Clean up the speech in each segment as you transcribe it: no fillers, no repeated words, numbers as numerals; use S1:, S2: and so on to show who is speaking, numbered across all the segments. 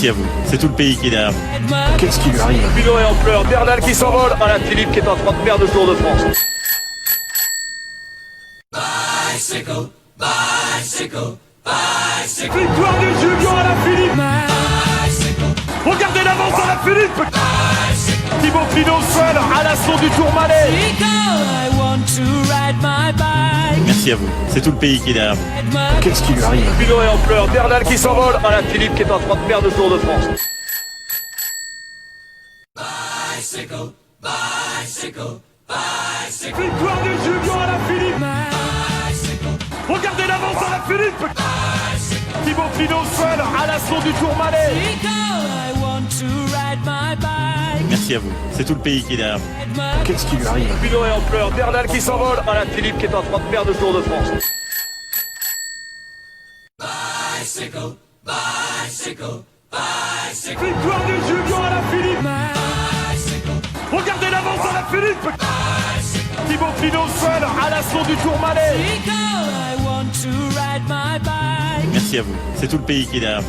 S1: Merci à vous. C'est tout le pays qui est derrière vous.
S2: Qu'est-ce qui lui arrive?
S3: Pinot est en pleurs, Bernal qui s'envole, Alain Philippe qui est en train de perdre le Tour de France.
S4: Bicycle, bicycle, bicycle.
S3: Victoire de Julien Alain Philippe. Regardez l'avance Alain Philippe. Thibaut Pinot seul à l'assaut du Tourmalet.
S1: Merci à vous. C'est tout le pays qui est derrière vous.
S2: Qu'est-ce qui lui arrive?
S3: Pinot est en pleurs, Bernal qui s'envole, Alain Philippe qui est en train de perdre le Tour de France.
S4: Bicycle, bicycle, bicycle.
S3: Victoire de Julien Alain Philippe. Regardez l'avance Alain Philippe. Thibaut Pinot seul à l'assaut du Tourmalet.
S1: Merci à vous. C'est tout le pays qui est derrière vous.
S2: Qu'est-ce qui lui arrive?
S3: Pinot est en pleurs, Bernal qui s'envole, Alain Philippe qui est en train de perdre le Tour de France.
S4: Bicycle, bicycle, bicycle.
S3: Victoire de Julien Alain Philippe. Regardez l'avance Alain Philippe. Thibaut Pinot seul à l'assaut du Tourmalet.
S1: Merci à vous. C'est tout le pays qui est derrière vous.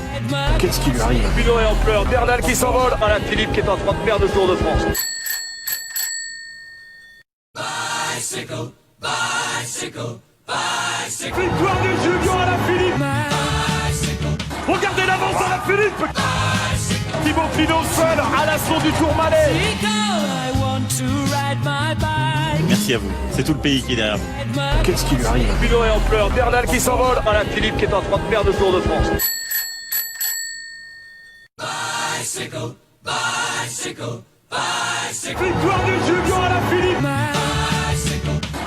S2: Qu'est-ce qui lui arrive?
S3: Pinot est en pleurs, Bernal qui s'envole, Alain Philippe qui est en train de perdre le Tour de France.
S4: Bicycle, bicycle, bicycle.
S3: Victoire de Julien Alain Philippe. Regardez l'avance Alain Philippe. Thibaut Pinot seul à l'assaut du Tourmalet.
S1: Merci à vous. C'est tout le pays qui est derrière vous.
S2: Qu'est-ce qui lui arrive?
S3: Pinot est en pleurs, Bernal qui s'envole, Alain Philippe qui est en train de perdre le Tour de France.
S4: Bicycle, bicycle, bicycle.
S3: Victoire de Julien Alain Philippe.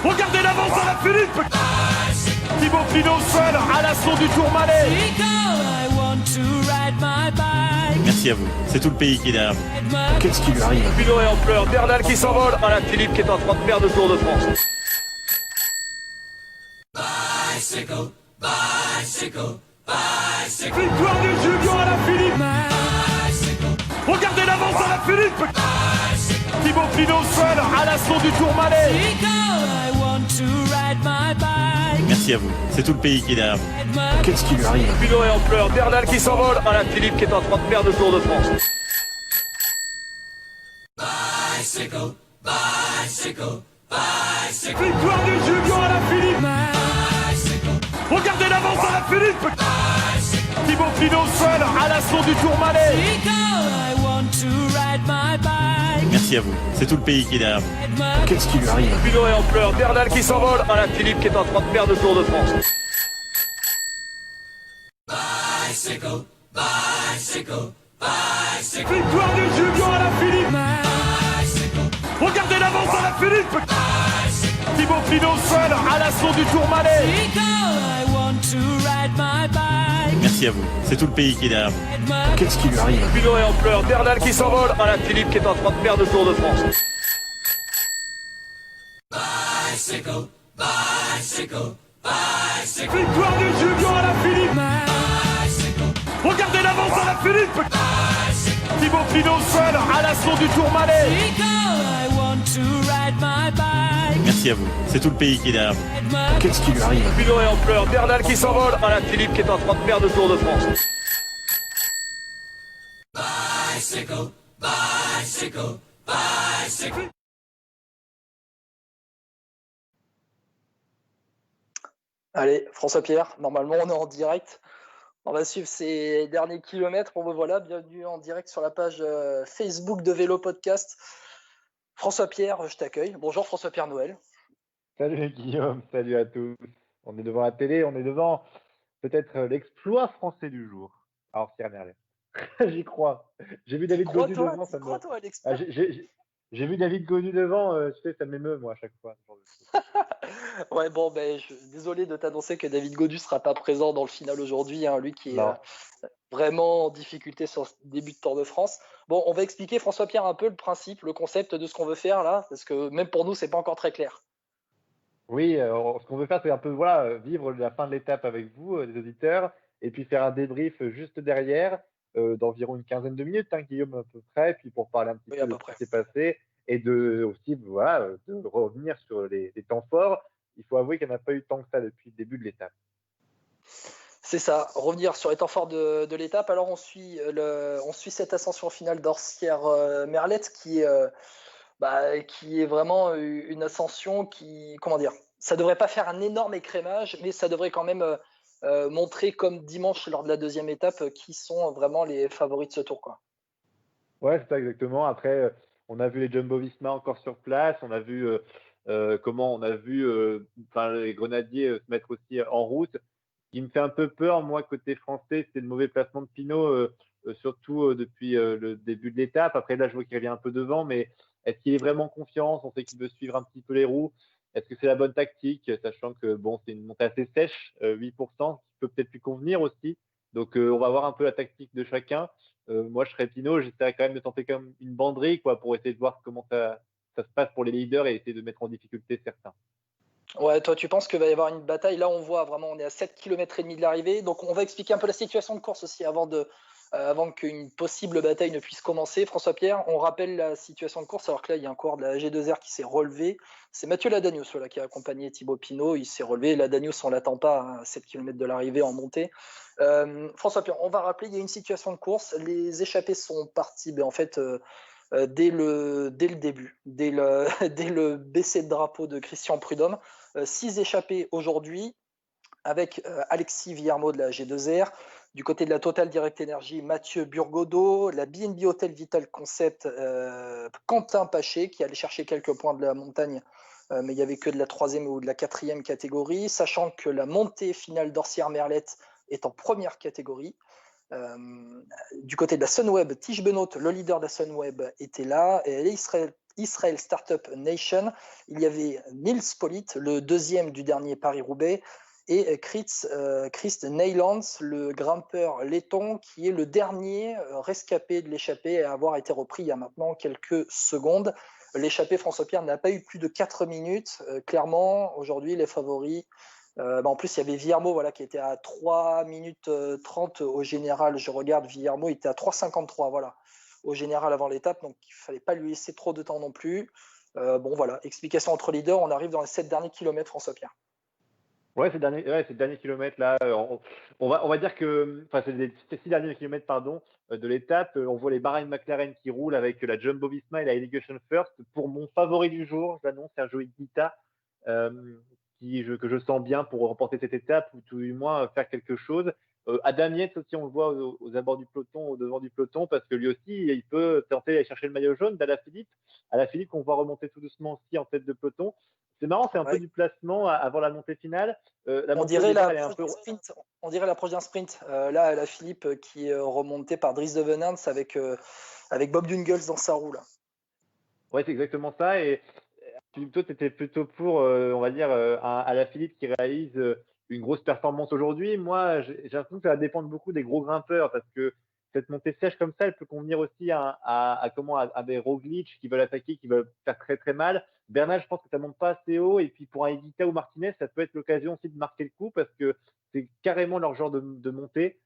S3: Regardez l'avance Alain Philippe. Thibaut Pinot seul à l'assaut du Tourmalet.
S1: Merci à vous. C'est tout le pays qui est derrière vous.
S2: Qu'est-ce qui lui arrive?
S3: Pinot est en pleurs, Bernal qui s'envole, Alain Philippe qui est en train de perdre le Tour de France.
S4: Bicycle, bicycle, bicycle.
S3: Victoire de Julien Alain Philippe. Regardez l'avance Alain Philippe. Thibaut Pinot seul à l'assaut du Tourmalet.
S1: Merci à vous. C'est tout le pays qui est derrière vous.
S2: Qu'est-ce qui lui arrive?
S3: Pinot est en pleurs, Bernal qui s'envole, Alain Philippe qui est en train de perdre le Tour de France.
S4: Bicycle, bicycle, bicycle.
S3: Victoire de Julien Alain Philippe. Regardez l'avance Alain Philippe. Thibaut Pinot seul à l'assaut du Tourmalet.
S1: Merci à vous. C'est tout le pays qui est derrière vous.
S2: Qu'est-ce qui lui arrive?
S3: Pinot est en pleurs, Bernal qui s'envole, Alain Philippe qui est en train de perdre le Tour de France.
S4: Bicycle, bicycle, bicycle.
S3: Victoire de Julien Alain Philippe. Regardez l'avance Alain Philippe. Thibaut Pinot seul à l'assaut du Tourmalet.
S1: Merci à vous. C'est tout le pays qui est derrière vous.
S2: Qu'est-ce qui lui arrive?
S3: Pinot est en pleurs, Bernal qui s'envole, Alain Philippe qui est en train de perdre le Tour de France.
S4: Bicycle, bicycle, bicycle.
S3: Victoire de Julien Alain Philippe. Regardez l'avance Alain Philippe. Thibaut Pinot seul à l'assaut du Tourmalet.
S1: Merci à vous. C'est tout le pays qui est derrière vous.
S2: Qu'est-ce qui lui arrive?
S3: Pinot est en pleurs, Bernal qui s'envole, Alain Philippe qui est en train de perdre le Tour de France.
S4: Bicycle, bicycle, bicycle.
S5: Allez, François-Pierre, normalement on est en direct. On va suivre ces derniers kilomètres. Bon, ben voilà, bienvenue en direct sur la page Facebook de Vélo Podcast. François-Pierre, je t'accueille. Bonjour François-Pierre Noël.
S6: Salut Guillaume, salut à tous. On est devant la télé, on est devant peut-être l'exploit français du jour. Alors, Pierre Merlet. J'y crois. J'ai vu David Gaudu devant. Ça me...
S5: Crois-toi, l'exploit.
S6: J'ai vu David Gaudu devant, tu sais, ça m'émeut, moi, à chaque fois.
S5: Ouais, bon, ben, désolé de t'annoncer que David Gaudu ne sera pas présent dans le final aujourd'hui. Hein, lui qui est vraiment en difficulté sur ce début de Tour de France. Bon, on va expliquer, François-Pierre, un peu le principe, le concept de ce qu'on veut faire là, parce que même pour nous, c'est pas encore très clair.
S6: Oui, ce qu'on veut faire, c'est un peu vivre la fin de l'étape avec vous, les auditeurs, et puis faire un débrief juste derrière, d'environ une quinzaine de minutes, hein, Guillaume, à peu près, puis pour parler un petit peu de ce qui s'est passé, et de revenir sur les temps forts. Il faut avouer qu'il n'y en a pas eu tant que ça depuis le début de l'étape.
S5: C'est ça, revenir sur les temps forts de l'étape. Alors on suit cette ascension finale d'Orsières-Merlette qui est vraiment une ascension qui, comment dire, ça devrait pas faire un énorme écrémage, mais ça devrait quand même montrer comme dimanche lors de la deuxième étape qui sont vraiment les favoris de ce tour, quoi.
S6: Ouais, c'est ça exactement. Après, on a vu les Jumbo-Visma encore sur place. On a vu les Grenadiers se mettre aussi en route. Ce qui me fait un peu peur, moi, côté français, c'est le mauvais placement de Pinot, surtout depuis le début de l'étape. Après, là, je vois qu'il revient un peu devant, mais est-ce qu'il est vraiment en confiance? On sait qu'il veut suivre un petit peu les roues. Est-ce que c'est la bonne tactique, sachant que bon, c'est une montée assez sèche, 8%, qui peut peut-être lui convenir aussi. Donc, on va voir un peu la tactique de chacun. Moi, je serais Pinot, j'essaierais quand même de tenter comme une banderie, quoi, pour essayer de voir comment ça se passe pour les leaders et essayer de mettre en difficulté certains.
S5: Ouais, toi, tu penses qu'il va y avoir une bataille? Là, on voit vraiment, on est à 7 km et demi de l'arrivée. Donc, on va expliquer un peu la situation de course aussi avant qu'une possible bataille ne puisse commencer. François-Pierre, on rappelle la situation de course, alors que là, il y a un coureur de la G2R qui s'est relevé. C'est Mathieu Ladanius qui a accompagné Thibaut Pinot. Il s'est relevé. Ladanius, on ne l'attend pas à 7 km de l'arrivée en montée. François-Pierre, on va rappeler, il y a une situation de course. Les échappés sont partis, en fait, dès le début, dès le baisser de drapeau de Christian Prudhomme. 6 échappés aujourd'hui, avec Alexis Villarmo de la G2R, du côté de la Total Direct Energy, Mathieu Burgodeau, la BNB Hotel Vital Concept, Quentin Paché, qui allait chercher quelques points de la montagne, mais il n'y avait que de la 3e ou de la 4e catégorie, sachant que la montée finale d'Orsières-Merlette est en première catégorie. Du côté de la Sunweb, Tige Benoît, le leader de la Sunweb, était là, et Israel Startup Nation, il y avait Nils Politt, le deuxième du dernier Paris-Roubaix, et Christ Neylands, le grimpeur letton, qui est le dernier rescapé de l'échappée à avoir été repris il y a maintenant quelques secondes. L'échappée, François-Pierre, n'a pas eu plus de 4 minutes. Clairement, aujourd'hui, les favoris. En plus, il y avait Villarmo qui était à 3 minutes 30 au général. Je regarde, Villarmo était à 3,53 au général avant l'étape, donc il ne fallait pas lui laisser trop de temps non plus. Explication entre leaders, on arrive dans les 7 derniers kilomètres, François-Pierre.
S6: Ouais, ces derniers kilomètres là, on va dire que, c'est les 6 derniers kilomètres de l'étape. On voit les Bahrain McLaren qui roulent avec la Jumbo Visma et la Elevation First. Pour mon favori du jour, j'annonce, c'est un Joey Guita que je sens bien pour remporter cette étape ou tout du moins faire quelque chose. Adam Yates aussi, on le voit aux abords du peloton, au devant du peloton, parce que lui aussi, il peut tenter d'aller chercher le maillot jaune d'Alaphilippe qu'on voit remonter tout doucement aussi en tête de peloton. C'est marrant, c'est un peu du placement avant la montée finale.
S5: On dirait l'approche d'un sprint. Là, Alaphilippe qui est remonté par Dries de Venance avec Bob Jungels dans sa roue. Là.
S6: Ouais, c'est exactement ça. Et toi, tu étais plutôt pour, on va dire, Alaphilippe qui réalise une grosse performance aujourd'hui. Moi, j'ai l'impression que ça va dépendre beaucoup des gros grimpeurs parce que cette montée sèche comme ça, elle peut convenir aussi à des Roglic qui veulent attaquer, qui veulent faire très très mal. Bernal, je pense que ça monte pas assez haut. Et puis pour un Higuita ou Martinez, ça peut être l'occasion aussi de marquer le coup parce que c'est carrément leur genre de montée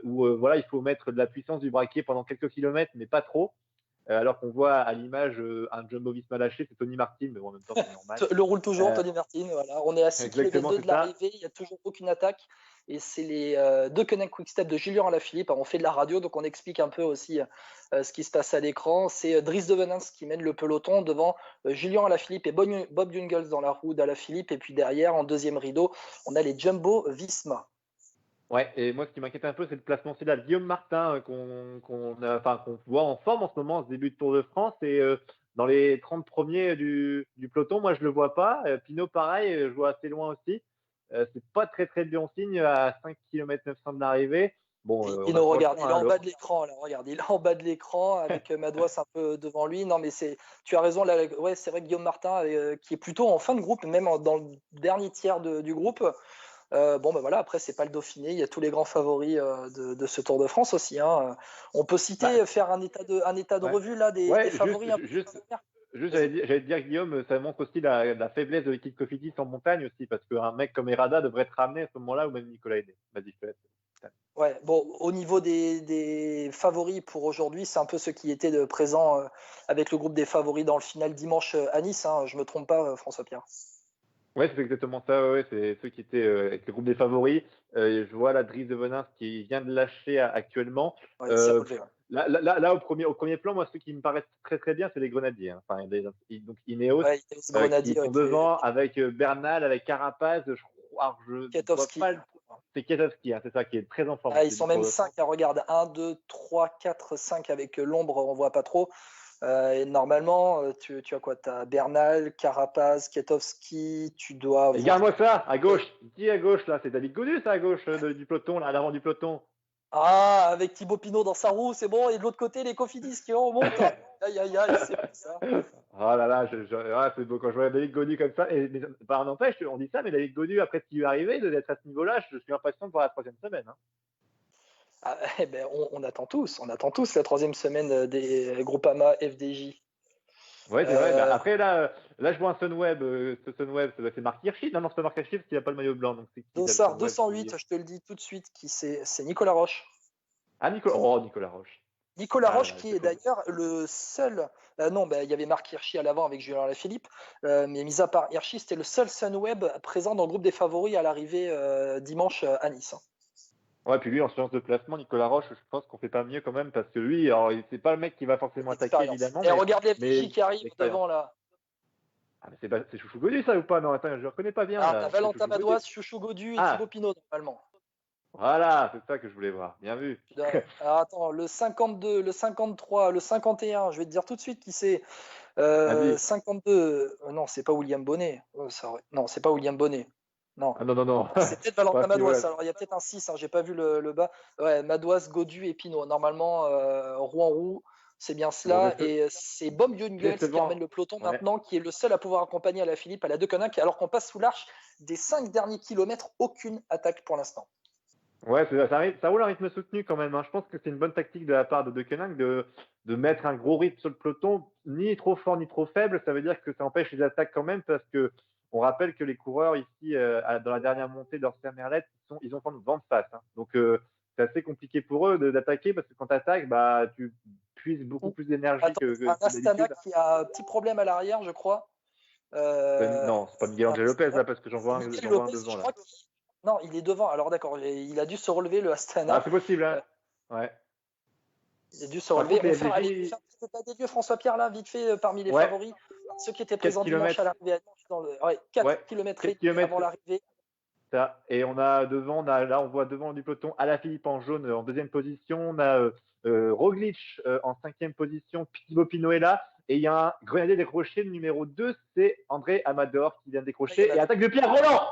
S6: où il faut mettre de la puissance du braquet pendant quelques kilomètres, mais pas trop. Alors qu'on voit à l'image un Jumbo Visma lâché, c'est Tony Martin, mais bon, en même temps, c'est normal.
S5: Le roule toujours, Tony Martin. Voilà. On est à 6 km de l'arrivée, il n'y a toujours aucune attaque. Et c'est les deux Koenig Quick-Step de Julien Alaphilippe. On fait de la radio, donc on explique un peu aussi ce qui se passe à l'écran. C'est Dries de Venance qui mène le peloton devant Julien Alaphilippe et Bob Jungels dans la roue d'Alaphilippe. Et puis derrière, en deuxième rideau, on a les Jumbo Visma.
S6: Ouais, et moi, ce qui m'inquiète un peu, c'est le placement aussi là de Guillaume Martin, qu'on voit en forme en ce moment, en ce début de Tour de France. Et dans les 30 premiers du peloton, moi, je le vois pas. Pinot, pareil, je vois assez loin aussi. C'est pas très, très bon signe à 5 km 900 de l'arrivée. Bon,
S5: Pinot, regarde, il est en bas de l'écran. Là, regarde, il est en bas de l'écran avec Madouas un peu devant lui. Non, mais tu as raison. Là, ouais, c'est vrai que Guillaume Martin, qui est plutôt en fin de groupe, même dans le dernier tiers du groupe. Après, c'est pas le Dauphiné, il y a tous les grands favoris de ce Tour de France aussi. Hein. On peut citer, faire un état de revue là des favoris.
S6: J'allais te dire, Guillaume, ça montre aussi la faiblesse de l'équipe Cofidis en montagne aussi, parce qu'un mec comme Herrada devrait être ramené à ce moment-là, ou même Nicolas Hédé. Vas-y, je te laisse.
S5: Ouais, au niveau des favoris pour aujourd'hui, c'est un peu ceux qui étaient présents avec le groupe des favoris dans le final dimanche à Nice. Hein, je me trompe pas, François-Pierre.
S6: Ouais, c'est exactement ça. Ouais, c'est ceux qui étaient avec le groupe des favoris. Je vois la Dries de Venins qui vient de lâcher actuellement.
S5: Ouais, il s'est
S6: Euh,
S5: relevé. Ouais.
S6: là, au premier plan, moi, ceux qui me paraissent très très bien, c'est les Grenadiers. Hein. Enfin, donc Ineos,
S5: Ouais, il
S6: qui
S5: Grenadier,
S6: sont devant avec Bernal, avec Carapace. Alors, je vois
S5: Kiatowski.
S6: pas. C'est Kiatowski, hein, c'est ça, qui est très en forme.
S5: Ah, ils sont même 5.
S6: France.
S5: Regarde, 1, 2, 3, 4, 5 avec l'ombre, on voit pas trop. Et normalement, tu as quoi? Tu as Bernal, Carapaz, Kiatowski, tu dois
S6: Et
S5: avoir...
S6: regarde-moi ça, à gauche. Qui est à gauche là? C'est David Godu, ça, à gauche du peloton, là, à l'avant du peloton.
S5: Ah, avec Thibaut Pinot dans sa roue, c'est bon. Et de l'autre côté, les Cofidis qui remontent. Aïe, aïe, aïe, c'est pas ça.
S6: Oh là là, c'est beau quand je vois David Godu comme ça. Mais n'empêche, on dit ça, mais David Godu, après ce qui lui est arrivé, d'être à ce niveau-là, je suis impatient de voir la troisième semaine. Hein.
S5: Ah, eh ben, on attend tous la troisième semaine des Groupama FDJ.
S6: Ouais, c'est vrai. Bah, après, là, je vois un Sunweb. Ce Sunweb, c'est Marc Hirschi. Non, c'est Marc Hirschi parce qu'il n'a pas le maillot blanc. Donc c'est qui,
S5: Dossard 208, je te le dis tout de suite, c'est Nicolas Roche.
S6: Ah, Nicolas Roche.
S5: Nicolas Roche,
S6: là,
S5: qui est d'ailleurs le seul. Non, il y avait Marc Hirschi à l'avant avec Julien Alaphilippe, mais mis à part Hirschi, c'était le seul Sunweb présent dans le groupe des favoris à l'arrivée dimanche à Nice.
S6: Ouais, puis lui, en séance de placement, Nicolas Roche, je pense qu'on fait pas mieux quand même parce que lui, alors, c'est pas le mec qui va forcément attaquer, évidemment.
S5: Et regarde les FDJ qui arrivent devant là.
S6: Ah, mais c'est Chouchou Godu, ça ou pas? Non, attends, je ne reconnais pas bien.
S5: Ah,
S6: là.
S5: t'as Valentin Madoise, Chouchou Godu et Thibaut Pinot, normalement.
S6: Voilà, c'est ça que je voulais voir. Bien vu.
S5: Alors attends, le 52, le 53, le 51, je vais te dire tout de suite qui c'est. 52, non, c'est pas William Bonnet. Non, c'est pas William Bonnet. Non.
S6: Ah non.
S5: C'est peut-être Valentin Madoise. Alors il y a peut-être un 6, j'ai pas vu le bas. Ouais, Madoise, Godu et Pinot. Normalement, roue en roue, c'est bien cela.
S6: Bon,
S5: et c'est Bob Jungels qui emmène le peloton maintenant, qui est le seul à pouvoir accompagner Alaphilippe à la Deceuninck, alors qu'on passe sous l'arche des 5 derniers kilomètres, aucune attaque pour l'instant.
S6: Ouais, ça roule à un rythme soutenu quand même. Hein. Je pense que c'est une bonne tactique de la part de Deceuninck de mettre un gros rythme sur le peloton, ni trop fort ni trop faible. Ça veut dire que ça empêche les attaques quand même parce que on rappelle que les coureurs ici, dans la dernière montée d'Orser-Merlette, ils ont vent de face. Hein. Donc, c'est assez compliqué pour eux d'attaquer parce que quand tu attaques, tu puises beaucoup plus d'énergie que
S5: un Astana qui a un petit problème à l'arrière, je crois.
S6: Non, c'est pas Miguel Angel Lopez là parce que j'en vois un devant là.
S5: Non, il est devant. Alors d'accord, il a dû se relever le Astana.
S6: Ah, c'est possible, hein. Ouais.
S5: Il a dû se relever. On fait un petit état des lieux, François Pierre, là, vite fait, parmi les favoris. Ceux qui étaient présents dimanche à l'arrivée. 4 km avant l'arrivée.
S6: Ça. Et on a devant, là, on voit devant du peloton Alaphilippe en jaune en deuxième position. On a Roglic en cinquième position. Thibaut Pinot est là. Et il y a un grenadier décroché, le numéro 2, c'est André Amador qui vient de décrocher. Et attaque de Pierre Roland.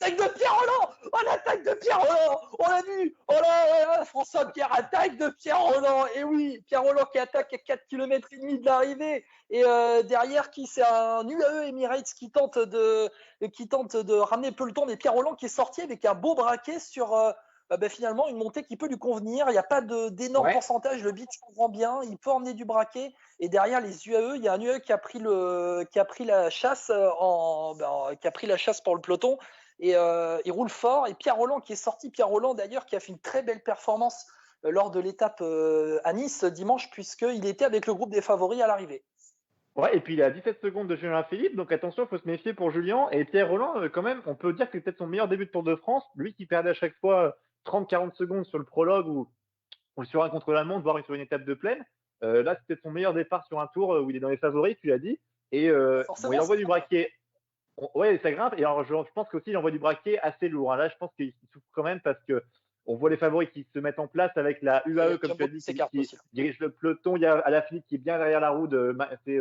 S5: Attaque de Pierre Roland! Oh, l'attaque de Pierre Roland! On l'a vu! Oh là, François Pierre, attaque de Pierre Roland! Et oui, Pierre Roland qui attaque à 4 km et demi de l'arrivée. Et derrière, c'est un UAE Emirates qui tente de ramener peloton. Mais Pierre Roland qui est sorti avec un beau braquet sur finalement une montée qui peut lui convenir. Il n'y a pas d'énorme pourcentage. Le beach comprend bien. Il peut emmener du braquet. Et derrière les UAE, il y a un UAE qui a pris la chasse qui a pris la chasse pour le peloton. Et il roule fort. Et Pierre Roland qui est sorti. Pierre Roland d'ailleurs qui a fait une très belle performance lors de l'étape à Nice dimanche, puisqu'il était avec le groupe des favoris à l'arrivée.
S6: Ouais, et puis il est à 17 secondes de Julien Alaphilippe, donc attention, il faut se méfier pour Julien. Et Pierre Roland, quand même, on peut dire que c'est peut-être son meilleur début de Tour de France. Lui qui perdait à chaque fois 30-40 secondes sur le prologue ou sur un contre-la-montre, voire sur une étape de plaine. Là, c'est peut-être son meilleur départ sur un tour où il est dans les favoris, tu l'as dit. Et il envoie du braquet. Ouais, ça grimpe. Et alors, je pense qu'aussi, il envoie du braquet assez lourd. Hein. Là, je pense qu'il souffre quand même parce que on voit les favoris qui se mettent en place avec la UAE, comme tu as dit, qui dirige le peloton. Il y a Alaphilippe qui est bien derrière la roue. C'est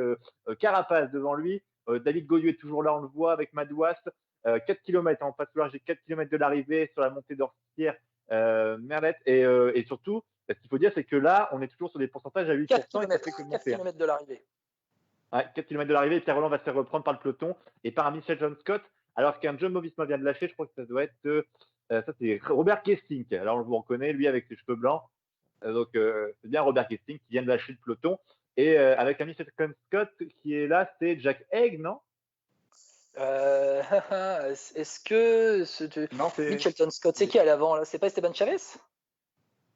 S6: Carapace devant lui. David Godu est toujours là, on le voit, avec Madouas. 4 km, on passe large, j'ai 4 km de l'arrivée sur la montée d'Orsière, Merlette. Et surtout, ce qu'il faut dire, c'est que là, on est toujours sur des pourcentages à 8%.
S5: 4 km de l'arrivée.
S6: Ouais, 4 km de l'arrivée, Pierre Roland va se faire reprendre par le peloton et par Michel John Scott, alors qu'un Jumbo Visma vient de lâcher. Je crois que ça doit être ça, c'est Robert Kessling. Alors on le reconnaît, lui avec ses cheveux blancs. Donc c'est bien Robert Kessling qui vient de lâcher le peloton. Et avec un Michel John Scott qui est là, c'est Jack Haig, non?
S5: Est-ce que
S6: non, c'est
S5: Michel John Scott, c'est qui à l'avant là? C'est pas Esteban Chavez?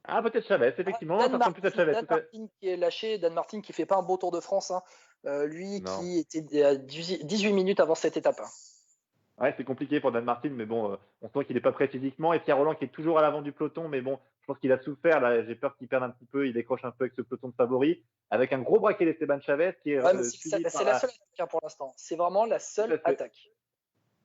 S6: Ah, peut-être Chavez, effectivement.
S5: Dan Martin qui est lâché, Dan Martin qui fait pas un beau Tour de France. Hein. Lui qui était à 18 minutes avant cette étape.
S6: Ouais, c'est compliqué pour Dan Martin, mais bon, on sent qu'il n'est pas prêt physiquement. Et Pierre Rolland qui est toujours à l'avant du peloton, mais bon, je pense qu'il a souffert. Là, j'ai peur qu'il perde un petit peu. Il décroche un peu avec ce peloton de favoris, avec un gros braquet d'Esteban Chavez qui est
S5: Ouais, mais
S6: suivi
S5: c'est
S6: par
S5: la seule attaque pour l'instant. C'est vraiment la
S6: Tout
S5: seule
S6: à fait.
S5: attaque.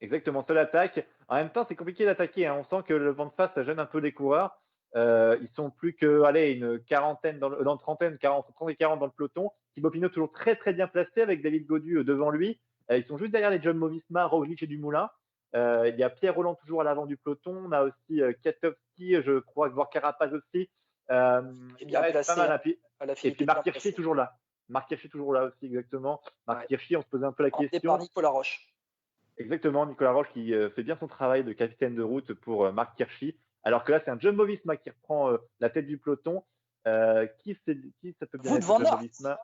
S6: Exactement, seule attaque. En même temps, c'est compliqué d'attaquer, hein. On sent que le vent de face, ça gêne un peu les coureurs. Ils sont plus que, allez, une quarantaine, dans une trentaine, 40, 30 et 40 dans le peloton. Thibaut Pinot toujours très très bien placé avec David Gaudu devant lui. Ils sont juste derrière les Jumbo-Visma, Roglic et Dumoulin. Il y a Pierre Rolland toujours à l'avant du peloton. On a aussi Katowski, je crois, voire Carapaz aussi.
S5: Et bien
S6: Ouais, c'est
S5: placé.
S6: pas mal. Et
S5: Philippe
S6: puis
S5: est bien
S6: Marc Hirschi
S5: placé.
S6: toujours là. Marc Hirschi toujours là aussi, exactement. Marc
S5: Ouais.
S6: Hirschi, on se posait un peu la
S5: Porté
S6: question.
S5: par Nicolas Roche.
S6: Exactement, Nicolas Roche qui fait bien son travail de capitaine de route pour Marc Hirschi. Alors que là, c'est un Jumbo-Visma qui reprend la tête du peloton. Qui ça peut bien
S5: Wout
S6: être
S5: van Aert.
S6: Jumbo-Visma?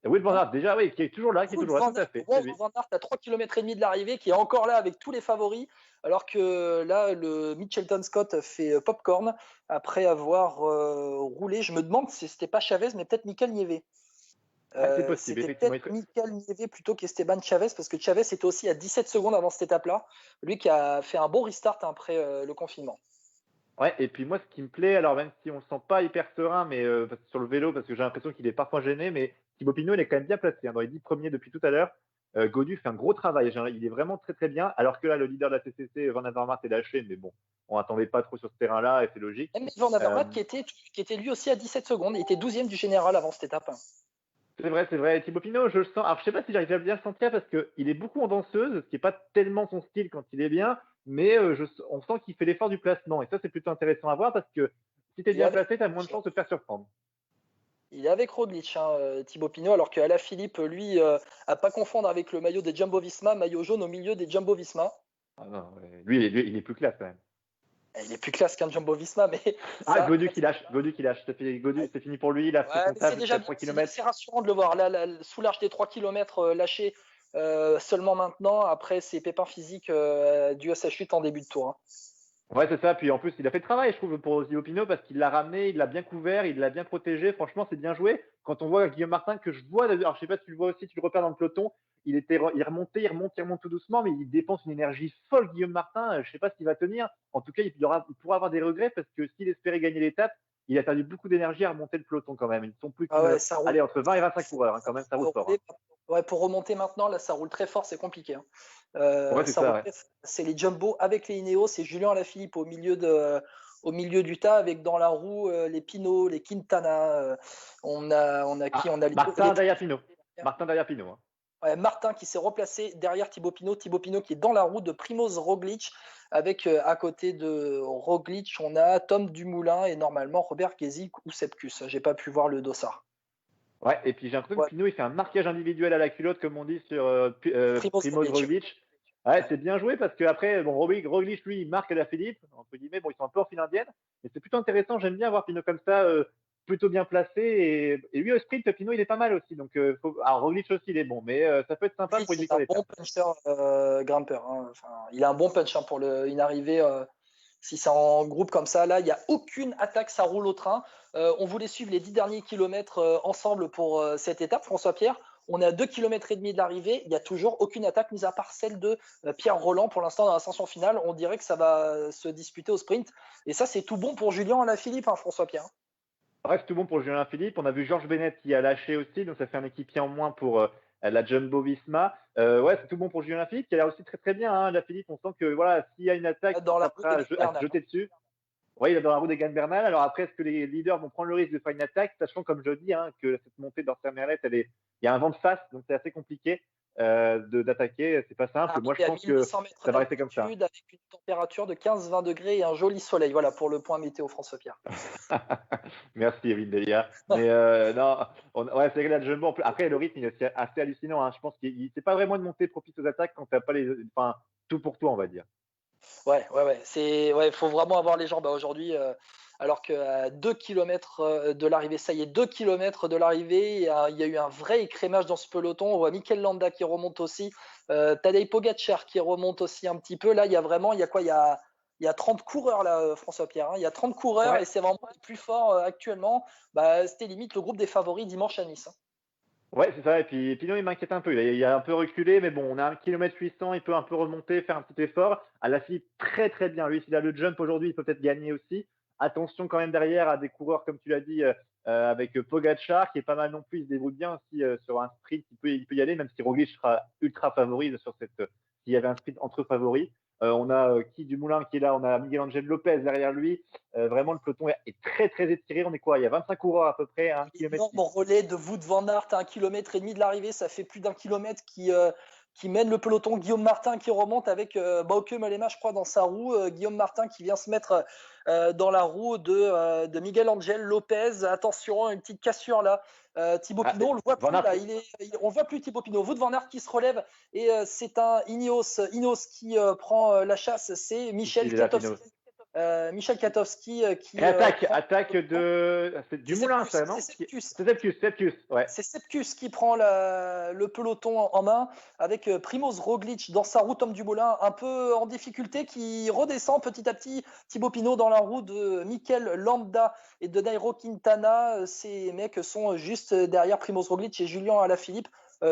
S6: Wout van Aert, déjà, oui, qui est toujours là,
S5: Wout
S6: tout à fait.
S5: Van
S6: c'est lui.
S5: Aert à 3 km et demi de l'arrivée, qui est encore là avec tous les favoris, alors que là, le Mitchelton Scott fait popcorn après avoir roulé. Je me demande si c'était pas Chavez, mais peut-être Mikel Nieve.
S6: C'est possible,
S5: C'était
S6: effectivement.
S5: peut-être Mikel Nieve plutôt qu'Esteban Chavez, parce que Chavez était aussi à 17 secondes avant cette étape-là. Lui qui a fait un bon restart après le confinement.
S6: Ouais, et puis moi, ce qui me plaît, alors même si on le sent pas hyper serein, mais sur le vélo, parce que j'ai l'impression qu'il est parfois gêné, mais Thibaut Pinot, il est quand même bien placé, hein, dans les 10 premiers depuis tout à l'heure. Gaudu fait un gros travail, il est vraiment très très bien, alors que là, le leader de la CCC, Van Avermaet, est lâché, mais bon, on n'attendait pas trop sur ce terrain-là, et c'est logique.
S5: Même Van Avermaet qui était lui aussi à 17 secondes, il était 12e du général avant cette étape.
S6: C'est vrai. Thibaut Pinot, je le sens. Alors, je sais pas si j'arrive à bien le sentir parce qu'il est beaucoup en danseuse, ce qui n'est pas tellement son style quand il est bien, mais on sent qu'il fait l'effort du placement. Et ça, c'est plutôt intéressant à voir parce que si tu es bien placé, tu as moins de chances de te faire surprendre.
S5: Il est avec Roglic, Thibaut Pinot, alors qu'Alaphilippe, lui, à pas confondre avec le maillot des Jumbo-Visma, maillot jaune au milieu des Jumbo-Visma.
S6: Ah non, lui, il est plus classe quand même.
S5: Il est plus classe qu'un Jumbo-Visma, mais...
S6: Gaudu qui lâche. Gaudu, c'est fini pour lui. Il a fait son taf jusqu'à 3 km.
S5: C'est rassurant de le voir. Là, sous l'arche des 3 km, lâché seulement maintenant, après ses pépins physiques dus à sa chute en début de tour. Hein.
S6: Ouais, c'est ça. Puis en plus, il a fait le travail, je trouve, pour Thibaut Pinot parce qu'il l'a ramené, il l'a bien couvert, il l'a bien protégé. Franchement, c'est bien joué. Quand on voit Guillaume Martin, que je vois, alors je sais pas si tu le vois aussi, tu le repères dans le peloton, il remonte tout doucement, mais il dépense une énergie folle, Guillaume Martin. Je sais pas s'il va tenir. En tout cas, il pourra avoir des regrets parce que s'il espérait gagner l'étape, il a perdu beaucoup d'énergie à remonter le peloton quand même. Ils ne sont plus entre 20 et 25 coureurs, hein, quand même, ça roule fort. Hein.
S5: Ouais, pour remonter maintenant, là, ça roule très fort, c'est compliqué. Hein. C'est les Jumbo avec les Ineos, c'est Julien Alaphilippe au milieu du tas, avec dans la roue les Pinot, les Quintana. On a qui on a
S6: Martin derrière Pinot. Hein.
S5: Ouais, Martin qui s'est replacé derrière Thibaut Pinot qui est dans la roue de Primoz Roglic, avec à côté de Roglic, on a Tom Dumoulin et normalement Robert Gezi ou Sepkus. J'ai pas pu voir le dossard.
S6: Ouais, et puis j'ai l'impression que Pinot, il fait un marquage individuel à la culotte, comme on dit sur Primoz Roglic. Ouais, c'est bien joué parce qu'après, Roglic, lui, il marque Alaphilippe, entre guillemets. Bon, ils sont un peu en file indienne, mais c'est plutôt intéressant. J'aime bien voir Pinot comme ça, plutôt bien placé. Et lui, au sprint, Pinot, il est pas mal aussi. Donc, alors, Roglic aussi, il est bon, mais ça peut être sympa pour une victoire d'étape.
S5: C'est un bon puncher grimpeur. Hein. Enfin, il a un bon punch pour une arrivée. Si c'est en groupe comme ça, là, il n'y a aucune attaque, ça roule au train. On voulait suivre les 10 derniers kilomètres ensemble pour cette étape, François-Pierre. On est à 2,5 km de l'arrivée. Il n'y a toujours aucune attaque, mis à part celle de Pierre Rolland. Pour l'instant, dans l'ascension finale, on dirait que ça va se disputer au sprint. Et ça, c'est tout bon pour Julien Alaphilippe, hein, François-Pierre.
S6: Ouais, c'est tout bon pour Julien Alaphilippe. On a vu Georges Bennett qui a lâché aussi, donc ça fait un équipier en moins pour la Jumbo-Visma. Ouais, c'est tout bon pour Julien Alaphilippe, qui a l'air aussi très très bien. Hein, Alaphilippe, on sent que voilà, s'il y a une attaque,
S5: dans la
S6: à se jeter dessus. Oui, il est dans la roue d'Egan Bernal. Alors après, est-ce que les leaders vont prendre le risque de faire une attaque, sachant, comme je dis, hein, que cette montée d'Orser Merlet, il y a un vent de face, donc c'est assez compliqué d'attaquer. C'est pas simple. Moi, je pense que ça va rester comme ça.
S5: Avec une température de 15-20 degrés et un joli soleil. Voilà pour le point météo, François-Pierre.
S6: Merci, Evelyne Delia. Mais non, c'est vrai que la Jumbo. Après, le rythme est assez hallucinant. Hein. Je pense qu'il c'est pas vraiment une montée propice aux attaques quand tu n'as pas tout pour toi, on va dire.
S5: Ouais. Il faut vraiment avoir les jambes aujourd'hui. Alors qu'à 2 km de l'arrivée, ça y est, 2 km de l'arrivée, il y a eu un vrai écrémage dans ce peloton. On voit Mikel Landa qui remonte aussi, Tadej Pogacar qui remonte aussi un petit peu. Là, il y a 30 coureurs, là, François-Pierre. Hein. Il y a 30 coureurs et c'est vraiment le plus fort actuellement. C'était limite le groupe des favoris dimanche à Nice. Hein.
S6: Ouais, c'est ça. Et puis Pinot, il m'inquiète un peu. Il a un peu reculé, mais bon, on a 1 km 800, il peut un peu remonter, faire un petit effort. Alaphilippe, très très bien. Lui, s'il a le jump aujourd'hui, il peut peut-être gagner aussi. Attention quand même derrière à des coureurs, comme tu l'as dit, avec Pogacar, qui est pas mal non plus. Il se débrouille bien aussi sur un sprint. Il peut y aller, même si Roglic sera ultra favori sur cette. S'il y avait un sprint entre favoris. On a qui Dumoulin qui est là, on a Miguel Angel Lopez derrière lui. Vraiment, le peloton est très très étiré. On est quoi? Il y a 25 coureurs à peu près à 1 km.
S5: Énorme relais de Wout van Aert à 1,5 km de l'arrivée, ça fait plus d'1 kilomètre qui mène le peloton. Guillaume Martin qui remonte avec Bauke Mollema, je crois, dans sa roue. Guillaume Martin qui vient se mettre dans la roue de Miguel Angel Lopez. Attention, une petite cassure là. Thibaut Pinot, on le voit plus là. On le voit plus Thibaut Pinot. Wout van Aert qui se relève et c'est un Ineos qui prend la chasse. C'est Michel Katowski. Michel Katowski qui
S6: attaque de c'est Dumoulin, ça, non? C'est Sepkus, ouais.
S5: C'est Sepkus qui prend le peloton en main avec Primoz Roglic dans sa roue. Tom Dumoulin un peu en difficulté qui redescend petit à petit. Thibaut Pinot dans la roue de Mikel Landa et de Nairo Quintana. Ces mecs sont juste derrière Primoz Roglic et Julien Alaphilippe.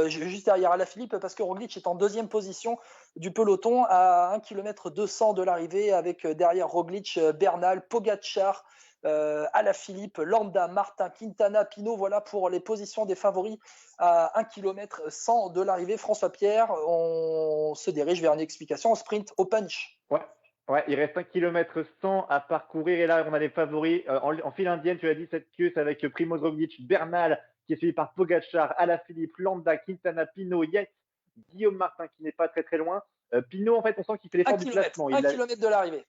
S5: Juste derrière Alaphilippe parce que Roglic est en deuxième position du peloton à 1 km 200 de l'arrivée avec derrière Roglic, Bernal, Pogacar, Alaphilippe, Landa, Martin, Quintana, Pinot. Voilà pour les positions des favoris à 1 km 100 de l'arrivée. François Pierre, on se dirige vers une explication en sprint au punch.
S6: Ouais, il reste 1 km 100 à parcourir et là on a les favoris en file indienne, tu l'as dit, cette queue avec Primoz Roglic, Bernal qui est suivi par Pogacar, Alaphilippe, Landa, Quintana, Pinot, Yates, Guillaume Martin qui n'est pas très très loin. Pinot, en fait, on sent qu'il fait l'effort du placement.
S5: 1 km de l'arrivée.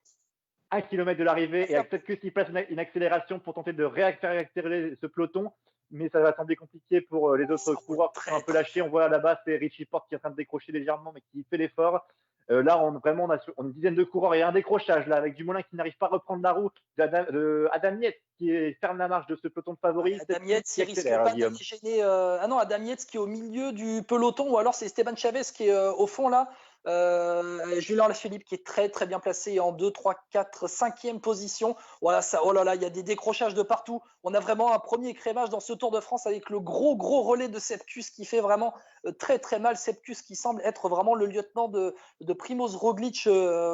S6: 1 km de l'arrivée et avec cette queue, s'il place une accélération pour tenter de réaccélérer ce peloton, mais ça va sembler compliqué pour les autres coureurs qui sont un peu lâchés. On voit là-bas, c'est Richie Porte qui est en train de décrocher légèrement, mais qui fait l'effort. Là, on a une dizaine de coureurs et un décrochage là avec Dumoulin qui n'arrive pas à reprendre la route, Adam Yates qui ferme la marche de ce peloton de favoris.
S5: Adam Yates qui risque pas d'être gêné. Adam Yates qui est au milieu du peloton ou alors c'est Esteban Chavez qui est au fond là. Julien Alaphilippe qui est très très bien placé en 2, 3, 4, 5e position. Voilà, ça, oh là là, il y a des décrochages de partout. On a vraiment un premier écrémage dans ce Tour de France avec le gros relais de Sepkus qui fait vraiment très très mal. Sepkus qui semble être vraiment le lieutenant de Primoz Roglic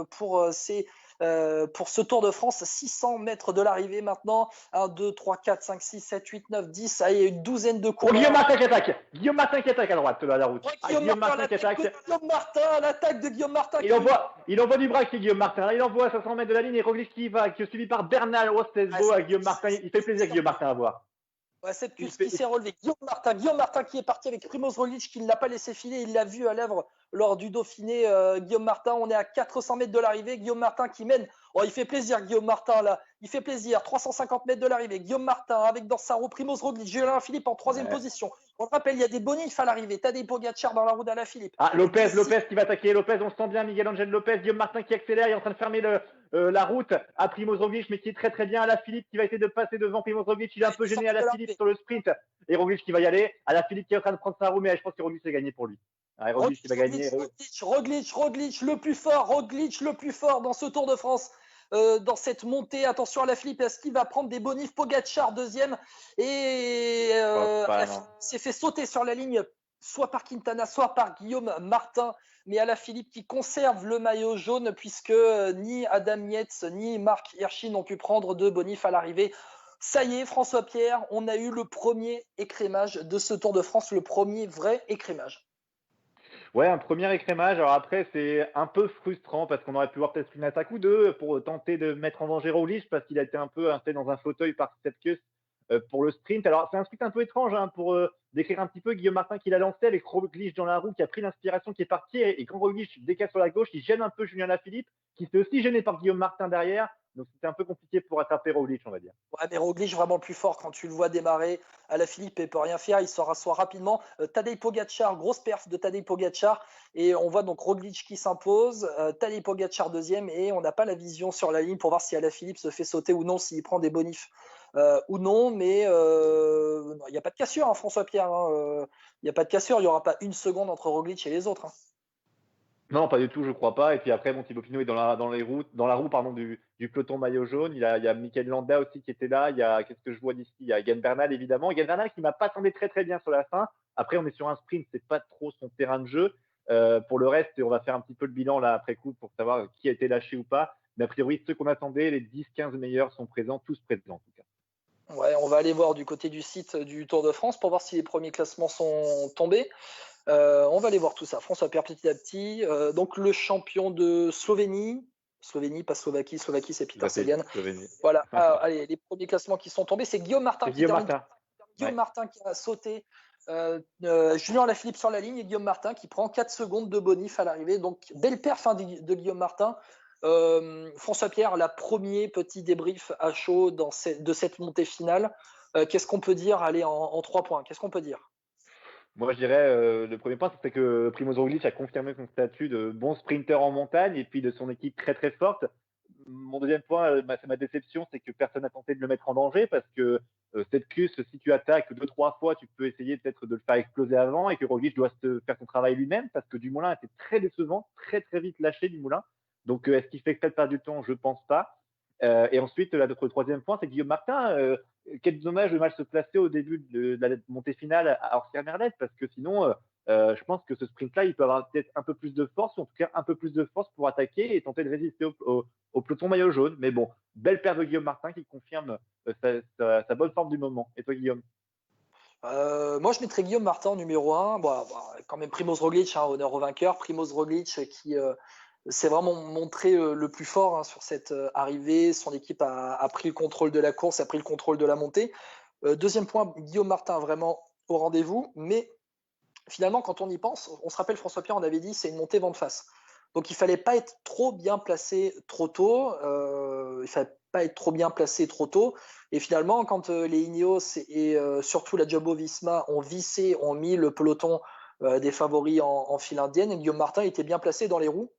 S5: pour ce Tour de France. 600 mètres de l'arrivée maintenant. 1, 2, 3, 4, 5, 6, 7, 8, 9, 10. Il y a une douzaine de coureurs.
S6: Guillaume Martin qui attaque à droite de la route.
S5: Guillaume Martin qui attaque. Guillaume Martin, l'attaque de Guillaume Martin.
S6: Il envoie du braquet, Guillaume Martin. Là, il envoie à 500 mètres de la ligne et Roglic qui est suivi par Bernal. Oh, c'est beau à Guillaume Martin. Il fait plaisir, Guillaume Martin, à voir.
S5: Ouais, Sepkus qui s'est relevé. Guillaume Martin qui est parti avec Primoz Roglic qui ne l'a pas laissé filer. Il l'a vu à l'œuvre lors du Dauphiné. Guillaume Martin, on est à 400 mètres de l'arrivée. Guillaume Martin qui mène. Oh, il fait plaisir, Guillaume Martin, là. Il fait plaisir. 350 mètres de l'arrivée. Guillaume Martin avec dans sa roue Primoz Roglic. Julien Alaphilippe en 3e position. On le rappelle, il y a des bonifs à l'arrivée. Tadej Pogacar dans la roue d'Alaphilippe.
S6: Lopez qui va attaquer. Lopez, on se sent bien. Miguel Angel Lopez. Guillaume Martin qui accélère. Il est en train de fermer la route à Primoz Roglic, mais qui est très très bien. Alaphilippe qui va essayer de passer devant Primoz Roglic. Il est un peu gêné Alaphilippe sur le sprint. Et Roglic qui va y aller. Alaphilippe qui est en train de prendre sa roue, mais je pense que Roglic va gagner pour lui. Roglic qui va gagner.
S5: Roglic le plus fort. Roglic le plus fort dans ce Tour de France. Dans cette montée, attention à Alaphilippe, est-ce qu'il va prendre des bonifs? Pogacar deuxième et s'est fait sauter sur la ligne soit par Quintana, soit par Guillaume Martin, mais Alaphilippe qui conserve le maillot jaune puisque ni Adam Yates ni Marc Hirschi n'ont pu prendre de bonifs à l'arrivée. Ça y est, François Pierre, on a eu le premier écrémage de ce Tour de France, le premier vrai écrémage.
S6: Ouais, un premier écrémage. Alors après, c'est un peu frustrant parce qu'on aurait pu voir peut-être une attaque ou deux pour tenter de mettre en danger Roglic parce qu'il a été un peu installé dans un fauteuil par Sepkus pour le sprint. Alors, c'est un sprint un peu étrange pour décrire un petit peu Guillaume Martin qui l'a lancé avec Roglic dans la roue, qui a pris l'inspiration, qui est parti. Et quand Roglic décale sur la gauche, il gêne un peu Julien Alaphilippe, qui s'est aussi gêné par Guillaume Martin derrière. Donc, c'était un peu compliqué pour attraper Roglic, on va dire.
S5: Ouais, mais Roglic vraiment plus fort quand tu le vois démarrer. Alaphilippe ne peut rien faire, il se rassoit rapidement. Tadej Pogacar, grosse perf de Tadej Pogacar. Et on voit donc Roglic qui s'impose, Tadej Pogacar deuxième. Et on n'a pas la vision sur la ligne pour voir si Alaphilippe se fait sauter ou non, s'il prend des bonifs ou non. Mais il n'y a pas de cassure, François Pierre. Il n'y a pas de cassure, il n'y aura pas une seconde entre Roglic et les autres.
S6: Non, pas du tout, je crois pas. Et puis après, bon, Thibaut Pinot est dans la roue pardon, du peloton maillot jaune. Il y a Mikel Landa aussi qui était là. Qu'est-ce que je vois d'ici? Il y a Egan Bernal évidemment. Egan Bernal qui m'a pas semblé très très bien sur la fin. Après, on est sur un sprint, c'est pas trop son terrain de jeu. Pour le reste, on va faire un petit peu le bilan là après coup pour savoir qui a été lâché ou pas. Mais a priori, ceux qu'on attendait, les 10-15 meilleurs sont présents, tous présents en tout cas.
S5: Ouais, on va aller voir du côté du site du Tour de France pour voir si les premiers classements sont tombés. On va aller voir tout ça. François Pierre petit à petit. Donc le champion de Slovénie, pas Slovaquie, c'est Peter Sagan. Voilà. Allez, les premiers classements qui sont tombés, c'est Guillaume Martin Guillaume Martin qui a sauté. Julien Alaphilippe sur la ligne et Guillaume Martin qui prend 4 secondes de bonif à l'arrivée. Donc belle perf de Guillaume Martin. François Pierre, la premier petit débrief à chaud de cette montée finale. Qu'est-ce qu'on peut dire? Allez, en 3 points, qu'est-ce qu'on peut dire?
S6: Moi, je dirais, le premier point, c'est que Primoz Roglic a confirmé son statut de bon sprinter en montagne et puis de son équipe très très forte. Mon deuxième point, c'est ma déception, c'est que personne n'a tenté de le mettre en danger parce que cette course, si tu attaques 2-3 fois, tu peux essayer peut-être de le faire exploser avant et que Roglic doit se faire son travail lui-même parce que Dumoulin était très décevant, très très vite lâché Dumoulin. Donc, est-ce qu'il fait peut-être perdre du temps? Je pense pas. Et ensuite, notre troisième point, c'est Guillaume Martin. Quel dommage de mal se placer au début de la montée finale à Orsières-Merlette, parce que sinon, je pense que ce sprint-là, il peut avoir peut-être un peu plus de force, ou en tout cas un peu plus de force pour attaquer et tenter de résister au peloton maillot jaune. Mais bon, belle paire de Guillaume Martin qui confirme sa bonne forme du moment. Et toi, Guillaume?
S5: Moi, je mettrais Guillaume Martin en numéro 1. Bon, quand même Primoz Roglic, honneur au vainqueur. Primoz Roglic qui s'est vraiment montré le plus fort sur cette arrivée. Son équipe a pris le contrôle de la course, a pris le contrôle de la montée. Deuxième point, Guillaume Martin vraiment au rendez-vous. Mais finalement, quand on y pense, on se rappelle François Pierre, on avait dit c'est une montée vent de face. Donc il ne fallait pas être trop bien placé trop tôt. Et finalement, quand les Ineos et surtout la Jumbo-Visma ont mis le peloton des favoris en file indienne, et Guillaume Martin était bien placé dans les roues.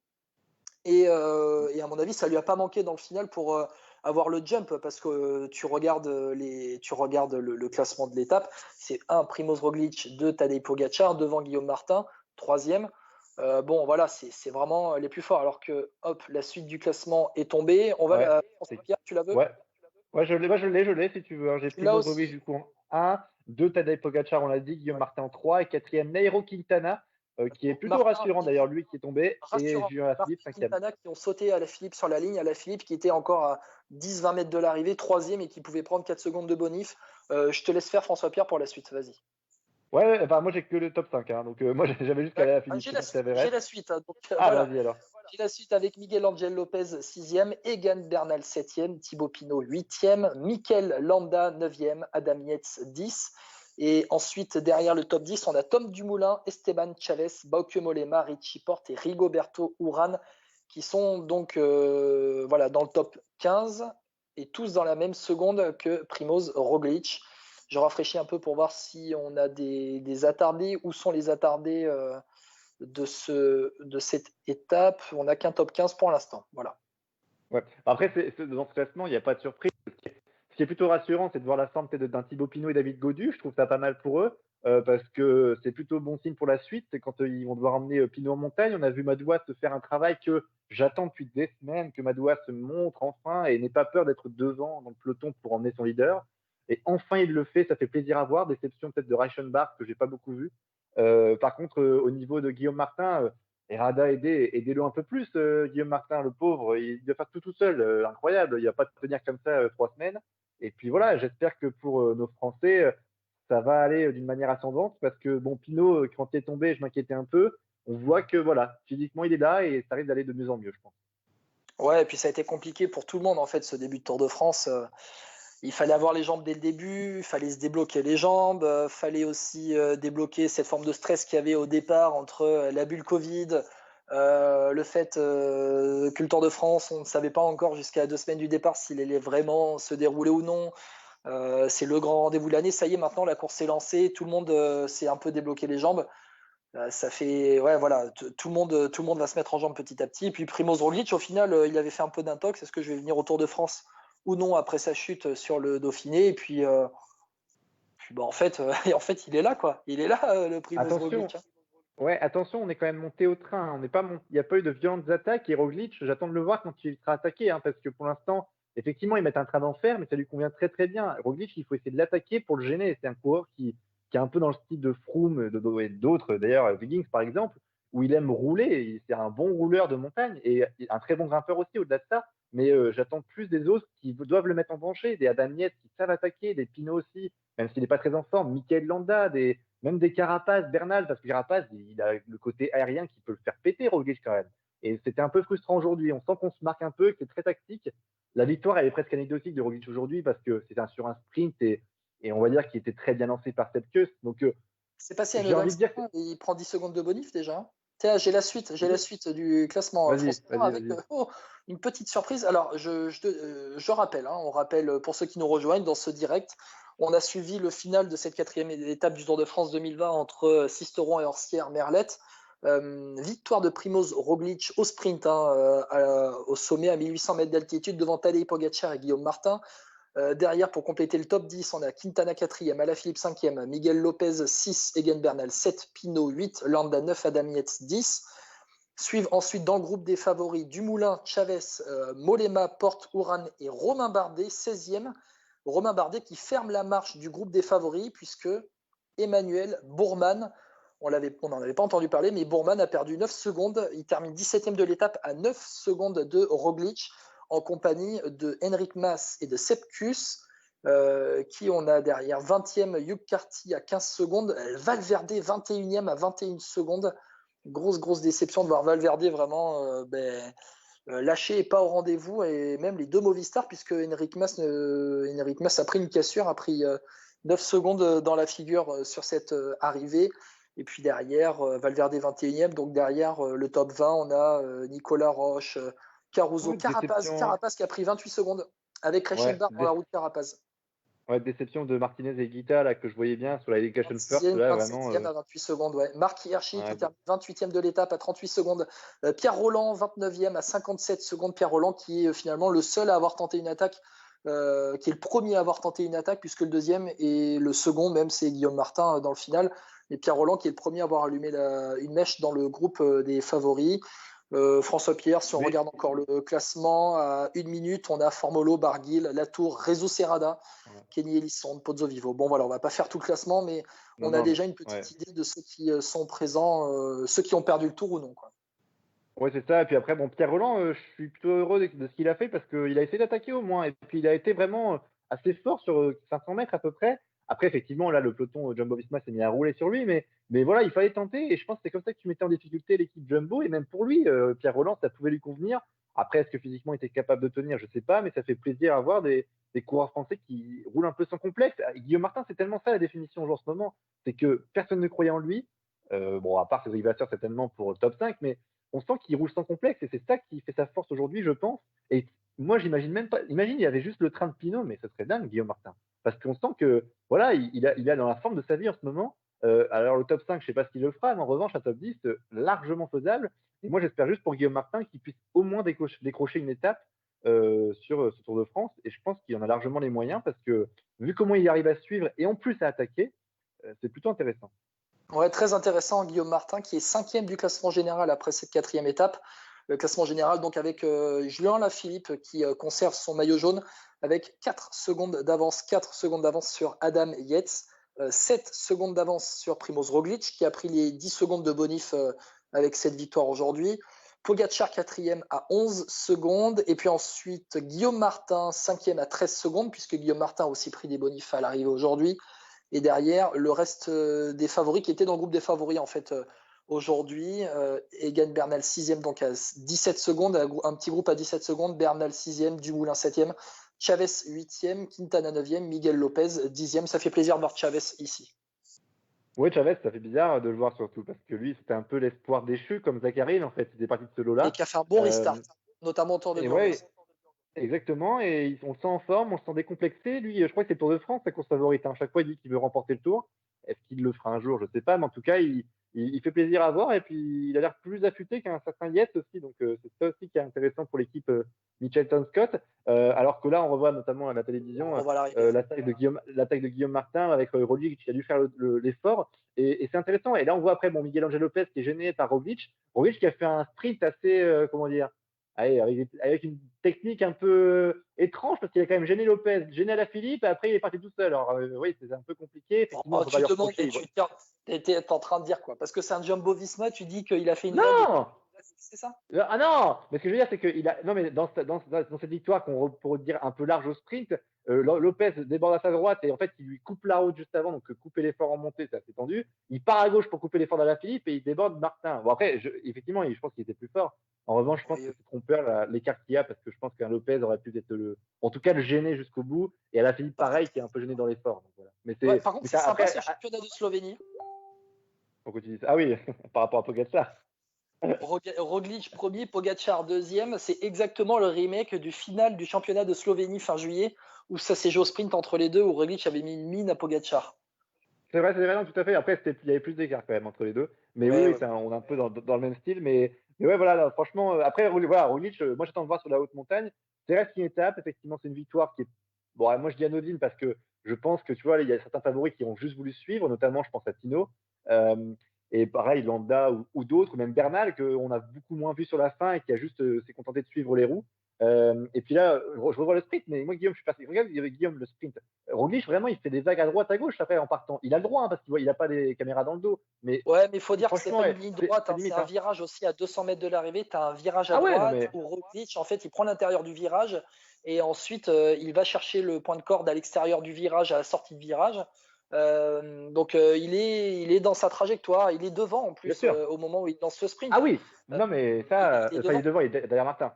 S5: Et à mon avis, ça ne lui a pas manqué dans le final pour avoir le jump, parce que tu regardes le classement de l'étape, c'est 1 Primoz Roglic, 2 Tadej Pogačar, devant Guillaume Martin, 3e. Bon, voilà, c'est vraiment les plus forts. Alors que, hop, la suite du classement est tombée. On va Pierre, tu la veux?
S6: Ouais, je l'ai, si tu veux. J'ai Primoz Roglic du coup en 1, 2 Tadej Pogačar, on l'a dit, Guillaume Martin en 3, et 4e Nairo Quintana, qui est plutôt rassurant d'ailleurs, lui qui est tombé, et Julien Alaphilippe, 5e.
S5: Quintana qui ont sauté à Alaphilippe sur la ligne, Alaphilippe qui était encore à 10-20 mètres de l'arrivée, 3e et qui pouvait prendre 4 secondes de bonif. Je te laisse faire François Pierre pour la suite, vas-y.
S6: Ouais, enfin, moi j'ai que le top 5, donc moi j'avais juste Alaphilippe.
S5: J'ai la suite. Donc,
S6: voilà. Vas-y alors.
S5: J'ai la suite avec Miguel Angel Lopez 6e, Egan Bernal 7e, Thibaut Pinot 8e, Mikel Landa 9e, Adam Yates 10. Et ensuite, derrière le top 10, on a Tom Dumoulin, Esteban Chaves, Bauke Mollema, Richie Porte et Rigoberto Urán qui sont donc dans le top 15 et tous dans la même seconde que Primoz Roglic. Je rafraîchis un peu pour voir si on a des attardés. Où sont les attardés de cette étape? On n'a qu'un top 15 pour l'instant. Voilà.
S6: Ouais. Après, dans ce classement, il n'y a pas de surprise. Ce qui est plutôt rassurant, c'est de voir la forme d'un Thibaut Pinot et David Gaudu. Je trouve ça pas mal pour eux, parce que c'est plutôt bon signe pour la suite. C'est quand ils vont devoir emmener Pinot en montagne. On a vu Madouas se faire un travail que j'attends depuis des semaines, que Madouas se montre enfin et n'ait pas peur d'être devant dans le peloton pour emmener son leader. Et enfin, il le fait, ça fait plaisir à voir. Déception peut-être de Reichenbach, que j'ai pas beaucoup vu. Par contre, au niveau de Guillaume Martin, Errada, aidez-le un peu plus. Guillaume Martin, le pauvre, il doit faire tout seul. Incroyable, il va pas tenir comme ça 3 semaines. Et puis voilà, j'espère que pour nos Français, ça va aller d'une manière ascendante, parce que bon, Pinot, quand il est tombé, je m'inquiétais un peu. On voit que voilà, physiquement, il est là et ça risque d'aller de mieux en mieux, je pense.
S5: Ouais, et puis ça a été compliqué pour tout le monde en fait, ce début de Tour de France. Il fallait avoir les jambes dès le début, il fallait se débloquer les jambes, il fallait aussi débloquer cette forme de stress qu'il y avait au départ entre la bulle Covid, le fait que le Tour de France, on ne savait pas encore jusqu'à 2 semaines du départ s'il allait vraiment se dérouler ou non. C'est le grand rendez-vous de l'année. Ça y est, maintenant la course est lancée, tout le monde s'est un peu débloqué les jambes. Ça fait, tout le monde va se mettre en jambes petit à petit. Et puis Primoz Roglic, au final, il avait fait un peu d'intox. Est-ce que je vais venir au Tour de France ou non après sa chute sur le Dauphiné? Et puis en fait, il est là, quoi. Il est là, le Primoz Roglic.
S6: Ouais, attention, on est quand même monté au train. On n'est pas il n'y a pas eu de violentes attaques. Et Roglic, j'attends de le voir quand il sera attaqué, hein, parce que pour l'instant, effectivement, ils mettent un train d'enfer, mais ça lui convient très très bien. Roglic, il faut essayer de l'attaquer pour le gêner. C'est un coureur qui est un peu dans le style de Froome et d'autres, d'ailleurs, Wiggins par exemple, où il aime rouler. C'est un bon rouleur de montagne et un très bon grimpeur aussi au-delà de ça. Mais j'attends plus des autres qui doivent le mettre en danger. Des Adam Yates qui savent attaquer, des Pinot aussi, même s'il n'est pas très en forme. Michael Landa, même des Carapace, Bernal, parce que Carapace, il a le côté aérien qui peut le faire péter, Roglic, quand même. Et c'était un peu frustrant aujourd'hui. On sent qu'on se marque un peu, que c'est très tactique. La victoire, elle est presque anecdotique de Roglic aujourd'hui parce que c'est sur un sprint et on va dire qu'il était très bien lancé par cette queue. Donc,
S5: C'est passé à
S6: j'ai envie de dire.
S5: il prend 10 secondes de bonus déjà. Tiens, j'ai la suite du classement
S6: Vas-y,
S5: François avec
S6: vas-y.
S5: une petite surprise. Alors, je rappelle, hein, on rappelle pour ceux qui nous rejoignent dans ce direct, on a suivi le final de cette 4e étape du Tour de France 2020 entre Sisteron et Orsières-Merlette. Victoire de Primoz Roglic au sprint, hein, au sommet à 1800 mètres d'altitude devant Tadej Pogacar et Guillaume Martin. Derrière, pour compléter le top 10, on a Quintana 4e, Alaphilippe 5e, Miguel Lopez 6, Egan Bernal 7, Pinot 8, Landa 9, Adam Yates 10. Suivent ensuite dans le groupe des favoris Dumoulin, Chavez, Mollema, Porte, Uran et Romain Bardet 16e. Romain Bardet qui ferme la marche du groupe des favoris puisque Emmanuel Bourman, on n'en avait pas entendu parler, mais Bourman a perdu 9 secondes. Il termine 17e de l'étape à 9 secondes de Roglic, en compagnie de Henrik Mas et de Sepp Kuss, qui on a derrière 20e Hugh Carty à 15 secondes, Valverde 21e à 21 secondes. Grosse déception de voir Valverde vraiment lâché et pas au rendez-vous, et même les deux Movistar, puisque Henrik Mas a pris une cassure, a pris 9 secondes dans la figure sur cette arrivée. Et puis derrière, Valverde 21e, donc derrière le top 20, on a Nicolas Roche, Caruso, Carapace qui a pris 28 secondes avec Reichenbach dans la route Carapace.
S6: Ouais, déception de Martinez et Guita là, que je voyais bien sur la Delegation First. Là, vraiment,
S5: à 28 secondes. Ouais. Marc Hirschi qui termine 28e de l'étape à 38 secondes. Pierre Roland, 29e à 57 secondes. Pierre Roland qui est finalement le seul à avoir tenté une attaque, qui est le premier à avoir tenté une attaque, puisque le deuxième et le second, même, c'est Guillaume Martin dans le final. Mais Pierre Roland qui est le premier à avoir allumé une mèche dans le groupe des favoris. François Pierre, si on regarde encore le classement, à 1 minute, on a Formolo, Barguil, Latour, Rezo Serrada, Kenny Elissonde, Pozzo Vivo. Bon voilà, on va pas faire tout le classement, mais on a déjà une petite idée de ceux qui sont présents, ceux qui ont perdu le tour ou non, quoi.
S6: Ouais, c'est ça. Et puis après, bon, Pierre Roland, je suis plutôt heureux de ce qu'il a fait parce qu'il a essayé d'attaquer au moins. Et puis il a été vraiment assez fort sur 500 mètres à peu près. Après, effectivement, là, le peloton Jumbo-Visma s'est mis à rouler sur lui, mais voilà, il fallait tenter. Et je pense que c'est comme ça que tu mettais en difficulté l'équipe Jumbo. Et même pour lui, Pierre Roland, ça pouvait lui convenir. Après, est-ce que physiquement il était capable de tenir? Je sais pas, mais ça fait plaisir à voir des coureurs français qui roulent un peu sans complexe. Et Guillaume Martin, c'est tellement ça la définition en ce moment. C'est que personne ne croyait en lui. Bon, à part Cédric Vasseur certainement pour le top 5, mais on sent qu'il roule sans complexe. Et c'est ça qui fait sa force aujourd'hui, je pense. Et moi, j'imagine même pas. Imagine, il y avait juste le train de Pinot, mais ce serait dingue, Guillaume Martin. Parce qu'on sent que, voilà, il a dans la forme de sa vie en ce moment. Alors, le top 5, je ne sais pas s'il le fera, mais en revanche, un top 10, largement faisable. Et moi, j'espère juste pour Guillaume Martin qu'il puisse au moins décrocher une étape sur ce Tour de France. Et je pense qu'il en a largement les moyens parce que, vu comment il arrive à suivre et en plus à attaquer, c'est plutôt intéressant.
S5: Ouais, très intéressant, Guillaume Martin, qui est 5e du classement général après cette 4e étape. Le classement général, donc avec Julien Alaphilippe qui conserve son maillot jaune avec 4 secondes d'avance sur Adam Yates, 7 secondes d'avance sur Primoz Roglic qui a pris les 10 secondes de bonif avec cette victoire aujourd'hui. Pogacar 4e à 11 secondes, et puis ensuite Guillaume Martin 5e à 13 secondes, puisque Guillaume Martin a aussi pris des bonifs à l'arrivée aujourd'hui. Et derrière, le reste des favoris qui étaient dans le groupe des favoris en fait aujourd'hui. Egan Bernal 6e donc à 17 secondes, un petit groupe à 17 secondes, Bernal 6e, Dumoulin 7e, Chavez 8e, Quintana 9e, Miguel Lopez 10e. Ça fait plaisir de voir Chavez ici.
S6: Oui, Chavez, ça fait bizarre de le voir surtout, parce que lui, c'était un peu l'espoir déchu, comme Zakharine, en fait. Il était parti de ce lot-là.
S5: Et qui a fait un bon restart, notamment autour de
S6: Exactement, et on le sent en forme, on le sent décomplexé. Lui, je crois que c'est le Tour de France, sa course favorite, hein. Chaque fois, il dit qu'il veut remporter le Tour. Est-ce qu'il le fera un jour? Je sais pas, mais en tout cas, il fait plaisir à voir et puis il a l'air plus affûté qu'un certain Yates aussi. Donc, c'est ça aussi qui est intéressant pour l'équipe Mitchelton Scott. Alors que là, on revoit notamment à la télévision
S5: On va l'arrivée.
S6: l'attaque de Guillaume Martin avec Roglic qui a dû faire l'effort. Et c'est intéressant. Et là, on voit après Miguel Angel Lopez qui est gêné par Roglic. Roglic qui a fait un sprint assez, comment dire, allez, avec une technique un peu étrange parce qu'il a quand même gêné Lopez, gêné Alaphilippe, et après il est parti tout seul. Alors oui, c'est un peu compliqué. Effectivement,
S5: Tu te demandes, t'es en train de dire quoi? Parce que c'est un Jumbo Visma, tu dis qu'il a fait une
S6: Non,
S5: c'est ça?
S6: ah non, mais ce que je veux dire, c'est que non, mais dans cette victoire qu'on pourrait dire un peu large au sprint, Lopez déborde à sa droite et en fait, il lui coupe la route juste avant, donc couper l'effort en montée, c'est assez tendu. Il part à gauche pour couper l'effort d'Alaphilippe et il déborde Martin. Bon, après, effectivement, je pense qu'il était plus fort. En revanche, je pense que c'est trompeur l'écart qu'il y a parce que je pense qu'un Lopez aurait pu être en tout cas, le gêner jusqu'au bout et Alaphilippe, pareil, qui est un peu gêné dans l'effort. Voilà. Mais
S5: ouais, par contre, c'est sympa ce championnat de Slovénie.
S6: Pourquoi tu dis ça? Ah oui, par rapport à Pogacar.
S5: Roglic premier, Pogacar deuxième, c'est exactement le remake du final du championnat de Slovénie fin juillet où ça s'est joué au sprint entre les deux où Roglic avait mis une mine à Pogacar.
S6: C'est vrai, non, tout à fait. Après, il y avait plus d'écart quand même entre les deux. Mais ouais, oui, on est un peu dans le même style. Mais ouais, voilà, là, franchement, après, voilà, Roglic, moi j'attends de voir sur la haute montagne. C'est reste une étape, effectivement, c'est une victoire qui est. Bon, moi je dis anodine parce que je pense que tu vois, il y a certains favoris qui ont juste voulu suivre, notamment, je pense à Tino. Et pareil, Landa ou d'autres, même Bernal, qu'on a beaucoup moins vu sur la fin et qui a juste s'est contenté de suivre les roues. Et puis là, je revois le sprint, mais moi, Guillaume, je suis passé. Regarde, avec Guillaume, le sprint. Roglic, vraiment, il fait des vagues à droite, à gauche après en partant. Il a le droit, hein, parce qu'il n'a pas des caméras dans le dos. Mais
S5: ouais, mais il faut dire que c'est pas une ligne droite. C'est un virage aussi à 200 mètres de l'arrivée. Tu as un virage à droite où Roglic, en fait, il prend l'intérieur du virage et ensuite, il va chercher le point de corde à l'extérieur du virage, à la sortie de virage. Donc il est dans sa trajectoire, il est devant en plus au moment où il lance ce sprint.
S6: Ah oui, non mais ça, il est devant, il est derrière Martin.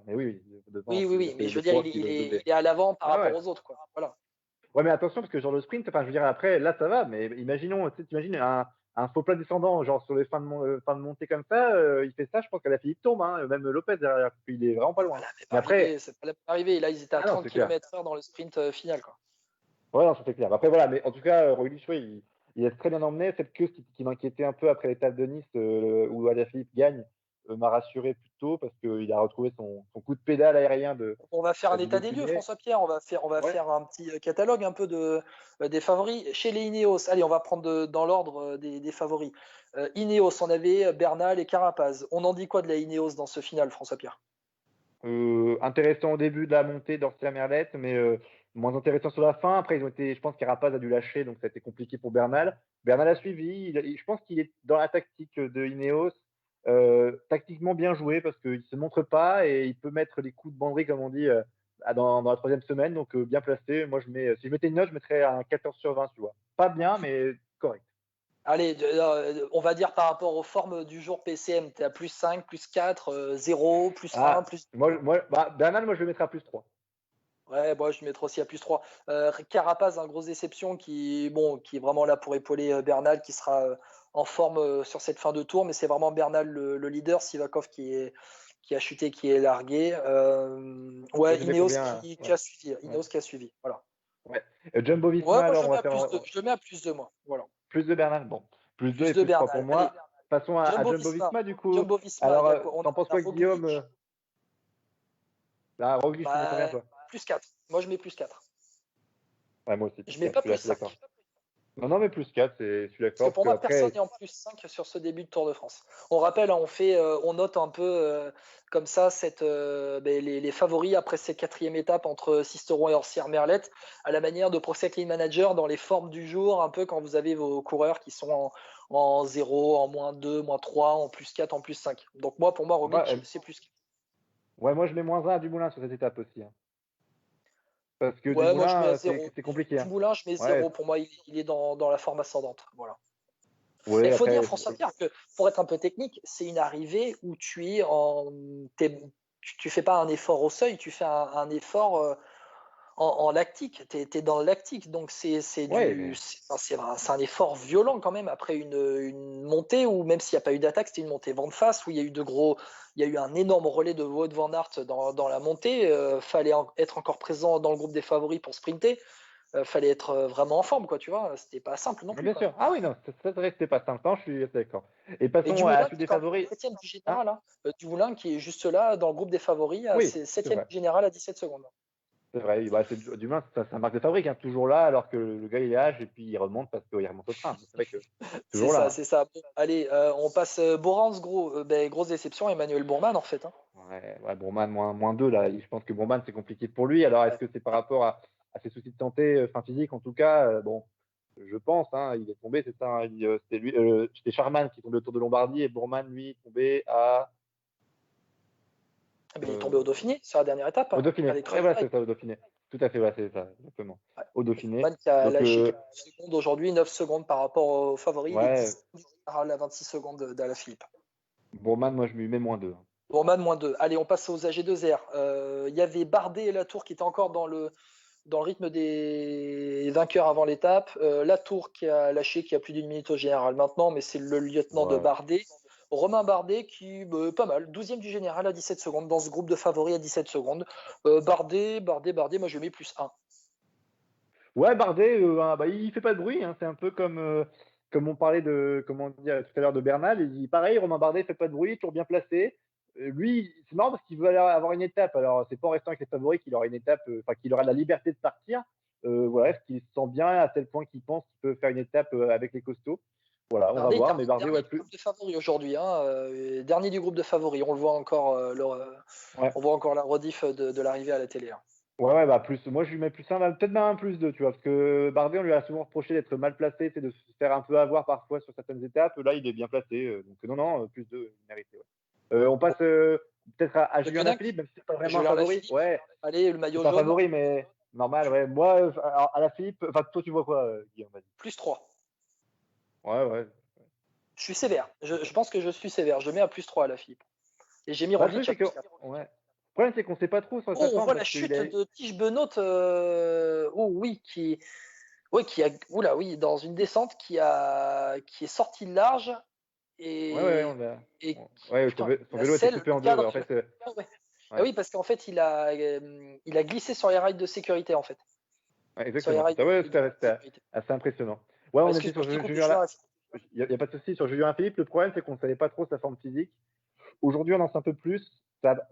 S6: Mais oui,
S5: devant, oui, mais je veux dire, il est à l'avant par rapport aux autres, quoi. Voilà.
S6: Ouais, mais attention parce que genre le sprint, enfin je veux dire après, là ça va, mais imaginons, tu imagines un faux plat descendant, genre sur les fins de montée comme ça, il fait ça, je pense qu'Alaphilippe tombe, hein, même Lopez derrière, il est vraiment pas loin.
S5: Mais après, c'est pas arrivé, là ils étaient à 30 km/h dans le sprint final, quoi.
S6: Ouais, non, c'est clair. Après, voilà, mais en tout cas, Roglic, il est très bien emmené. Cette queue qui m'inquiétait un peu après l'étape de Nice où Alaphilippe gagne m'a rassuré plutôt parce qu'il a retrouvé son coup de pédale aérien.
S5: On va faire un état des lieux, François-Pierre. On va faire un petit catalogue un peu des favoris. Chez les Ineos, allez, on va prendre dans l'ordre des favoris. Ineos, on avait Bernal et Carapaz. On en dit quoi de la Ineos dans ce final, François-Pierre?
S6: Intéressant au début de la montée d'Orsia-Merlette, mais moins intéressant sur la fin. Après, je pense qu'Carapaz a dû lâcher, donc ça a été compliqué pour Bernal. Bernal a suivi. Je pense qu'il est dans la tactique de Ineos, tactiquement bien joué parce qu'il ne se montre pas et il peut mettre des coups de banderie, comme on dit, dans la troisième semaine. Donc, bien placé. Moi, si je mettais une note, je mettrais un 14 sur 20, tu vois. Pas bien, mais correct.
S5: Allez, on va dire par rapport aux formes du jour PCM, tu es à plus 5, plus 4, 0, plus 1, plus...
S6: Bernal, moi, je le mettrais à plus 3.
S5: Ouais, moi, je mettrais aussi à plus 3. Carapaz, grosse déception qui est vraiment là pour épauler Bernal, qui sera en forme sur cette fin de tour, mais c'est vraiment Bernal le leader, Sivakov qui a chuté, qui est largué. Ineos qui a suivi. Ineos qui a suivi, voilà.
S6: Ouais. Jumbo Visma, alors
S5: je le mets à plus 2, moi. Voilà.
S6: Plus de Bernal, bon. Plus 2 et plus 3 pour moi. Passons à Jumbo Visma, du coup.
S5: Jumbo Visma,
S6: alors, t'en penses quoi, Guillaume? Roglic, tu mets combien, toi?
S5: Plus 4. Moi, je mets plus 4.
S6: Ouais, moi aussi.
S5: Je mets pas plus 5.
S6: Non, mais plus 4, c'est celui d'accord.
S5: Parce que pour moi, personne n'est en plus 5 sur ce début de Tour de France. On rappelle, on note un peu comme ça les favoris après cette quatrième étape entre Sisteron et Orsières-Merlette, à la manière de Pro Cycling Manager, dans les formes du jour, un peu quand vous avez vos coureurs qui sont en 0, en moins 2, moins 3, en plus 4, en plus 5. Donc pour moi, Roglic, c'est plus 4.
S6: Ouais, moi je mets moins 1 à Dumoulin sur cette étape aussi. Hein. Parce que Dumoulin, c'est compliqué.
S5: Dumoulin, je mets 0. Pour moi, il est dans la forme ascendante. Voilà.
S6: Ouais,
S5: il faut dire, François-Pierre, que pour être un peu technique, c'est une arrivée où tu fais pas un effort au seuil, tu fais un effort en lactique, tu es dans le lactique, donc c'est
S6: Ouais, mais
S5: un effort violent quand même après une montée où même s'il n'y a pas eu d'attaque, c'était une montée vent de face où il y a eu un énorme relais de Wout van Aert dans la montée. Fallait être encore présent dans le groupe des favoris pour sprinter. Fallait être vraiment en forme, quoi, tu vois. C'était pas simple non plus,
S6: bien
S5: quoi.
S6: sûr. Ah oui, non, c'est vrai que c'était pas simple, je suis d'accord. Et
S5: Et
S6: passons à la
S5: Dumoulin
S6: suite
S5: qui est
S6: des
S5: quand même
S6: favoris.
S5: 7e du
S6: Hein?
S5: général, hein. Dumoulin qui est juste là dans le groupe des favoris,
S6: Oui,
S5: c'est
S6: c'est
S5: 7e
S6: vrai.
S5: du général à 17 secondes.
S6: C'est vrai. Bah, Dumoulin, c'est un marque de fabrique, hein, toujours là, alors que le gars il est âge et puis il remonte parce qu'il remonte au train. C'est vrai que
S5: C'est
S6: toujours
S5: ça,
S6: là.
S5: c'est ça. Bon, allez, on passe Borans, grosse déception, Emmanuel Bourman en fait, hein.
S6: Ouais, Bourman, moins 2, là. Je pense que Bourman, c'est compliqué pour lui. Alors, est-ce que c'est par rapport à ses soucis de santé, enfin physique en tout cas bon, je pense, hein, il est tombé, c'est ça. Hein, c'était lui, c'était Charman qui tombait au Tour de Lombardie et Bourman, lui, tombé
S5: Mais il est tombé au Dauphiné sur la dernière étape,
S6: au
S5: hein,
S6: Dauphiné.
S5: à
S6: Ouais,
S5: l'épreuve
S6: voilà,
S5: directe.
S6: c'est ça, au Dauphiné. Tout à fait, ouais, c'est ça, exactement.
S5: Ouais.
S6: Au Dauphiné.
S5: Bourman qui a
S6: Donc,
S5: lâché quelques secondes aujourd'hui, 9 secondes par rapport aux favoris, il est
S6: ouais,
S5: 10 du général à 26 secondes d'Alaphilippe.
S6: Bourman, moi, je lui mets moins 2.
S5: Bourman, moins 2. Allez, on passe aux AG2R. Il y avait Bardet et Latour qui étaient encore dans le rythme des vainqueurs avant l'étape. Latour qui a lâché, qui a plus d'une minute au général maintenant, mais c'est le lieutenant de
S6: Ouais.
S5: Bardet. Romain Bardet qui, pas mal, 12e du général à 17 secondes, dans ce groupe de favoris à 17 secondes. Bardet, moi je mets plus 1.
S6: Ouais, Bardet, bah, il fait pas de bruit, hein. C'est un peu comme on parlait comment dire, tout à l'heure de Bernal. Pareil, Romain Bardet fait pas de bruit, toujours bien placé. Lui, c'est marrant parce qu'il veut avoir une étape. Alors, c'est pas en restant avec les favoris qu'il aura une étape, enfin, qu'il aura la liberté de partir. Voilà, est-ce qu'il se sent bien à tel point qu'il pense qu'il peut faire une étape avec les costauds? Voilà, on va voir. Mais Bardet, ouais,
S5: Du
S6: plus.
S5: groupe de favoris aujourd'hui, hein, dernier du groupe de favoris. On le voit encore,
S6: Ouais.
S5: on voit encore la rediff de l'arrivée à la télé, hein.
S6: Ouais, bah plus. Moi, je lui mets plus un, peut-être même un plus 2, tu vois, parce que Bardet, on lui a souvent reproché d'être mal placé, de se faire un peu avoir parfois sur certaines étapes. Là, il est bien placé, donc non, plus 2, il méritait. Ouais. On passe peut-être à Julien
S5: Julien,
S6: Alaphilippe, même si c'est pas vraiment un
S5: Julien
S6: favori.
S5: Alaphilippe,
S6: Ouais,
S5: allez, le
S6: c'est
S5: maillot
S6: pas un
S5: jaune,
S6: favori, mais normal. Ouais. Moi, alors, Alaphilippe, enfin, toi, tu vois quoi, Guillaume? Vas-y.
S5: plus 3.
S6: Ouais.
S5: Je suis sévère. Je pense que je suis sévère. Je mets à plus 3 à la Philippe. Et j'ai mis
S6: Bah, le
S5: Roglic
S6: truc,
S5: à
S6: c'est que,
S5: plus 4.
S6: ouais. Le problème, c'est qu'on sait pas trop sur sa
S5: Oh, on
S6: forme
S5: voit la
S6: parce
S5: chute
S6: qu'il est.
S5: de Tige Benoît. Oh oui, qui a, oula, oui, dans une descente qui est sortie large
S6: Ouais,
S5: et,
S6: on a.
S5: et
S6: Ouais,
S5: putain,
S6: son
S5: la
S6: vélo était
S5: selle,
S6: coupé
S5: le
S6: en deux. Ouais.
S5: cadre.
S6: En fait,
S5: Ah ouais. Ah
S6: ouais.
S5: oui, parce qu'en fait, il a glissé sur les rails de sécurité, en fait.
S6: Ouais,
S5: Sur les
S6: exactement.
S5: rails
S6: Ouais,
S5: de
S6: c'était
S5: sécurité.
S6: assez impressionnant. Ouais, on était
S5: Excuse-moi,
S6: sur
S5: je t'ai coupé.
S6: Julien. Il n'y a pas de souci. Sur Julien Philippe, le problème, c'est qu'on ne savait pas trop sa forme physique. Aujourd'hui, on en sait un peu plus.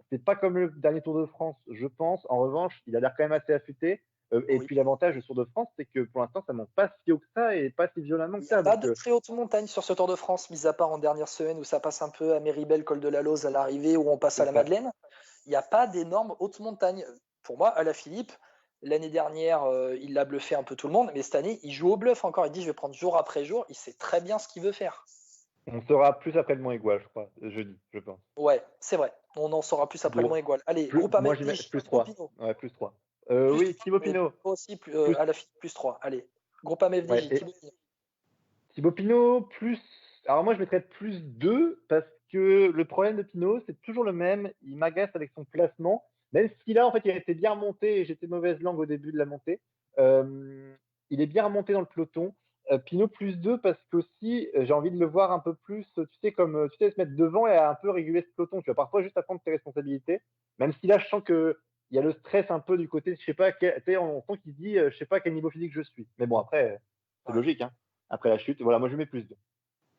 S6: C'est pas comme le dernier Tour de France, je pense. En revanche, il a l'air quand même assez affûté. Et
S5: Oui.
S6: puis, l'avantage du Tour de France, c'est que pour l'instant, ça ne monte pas si haut que ça et pas si violemment
S5: Il
S6: que
S5: n'y a
S6: ça.
S5: pas
S6: Donc,
S5: de très haute montagne sur ce Tour de France, mis à part en dernière semaine où ça passe un peu à Méribel, Col de la Lose à l'arrivée, où on passe à la
S6: c'est ça.
S5: Madeleine. Il n'y a pas d'énormes hautes montagnes. Pour moi, Alaphilippe, l'année dernière, il a bluffé un peu tout le monde, mais cette année, il joue au bluff encore. Il dit, je vais prendre jour après jour. Il sait très bien ce qu'il veut faire.
S6: On saura plus après le Mont-Aigoual, je crois, jeudi, je pense.
S5: Ouais, c'est vrai. On en saura plus après le Mont-Aigoual. Allez, groupe
S6: Moi, j'y mets
S5: FDJ,
S6: plus
S5: Thibaut
S6: 3.
S5: Pinot.
S6: Ouais, plus 3.
S5: Plus
S6: Oui,
S5: 3,
S6: Thibaut
S5: mais
S6: Pinot.
S5: moi aussi,
S6: Plus,
S5: Alaphilippe, plus 3. Allez, groupe FDJ,
S6: ouais,
S5: Thibaut Pinot.
S6: Thibaut Pinot, plus. Alors, moi, je mettrais plus 2 parce que le problème de Pinot, c'est toujours le même. Il m'agace avec son placement. Même si là, en fait, il a été bien remonté et j'étais mauvaise langue au début de la montée. Il est bien remonté dans le peloton. Pinot plus 2 parce qu'aussi, j'ai envie de le voir un peu plus, tu sais, comme tu sais, se mettre devant et à un peu réguler ce peloton. Tu vois, parfois juste à prendre tes responsabilités. Même si là, je sens qu'il y a le stress un peu du côté, je sais pas, tu sais, on sent qu'il se dit, je sais pas à quel niveau physique je suis. Mais bon, après, c'est logique, hein. Après la chute, voilà, moi je mets plus 2.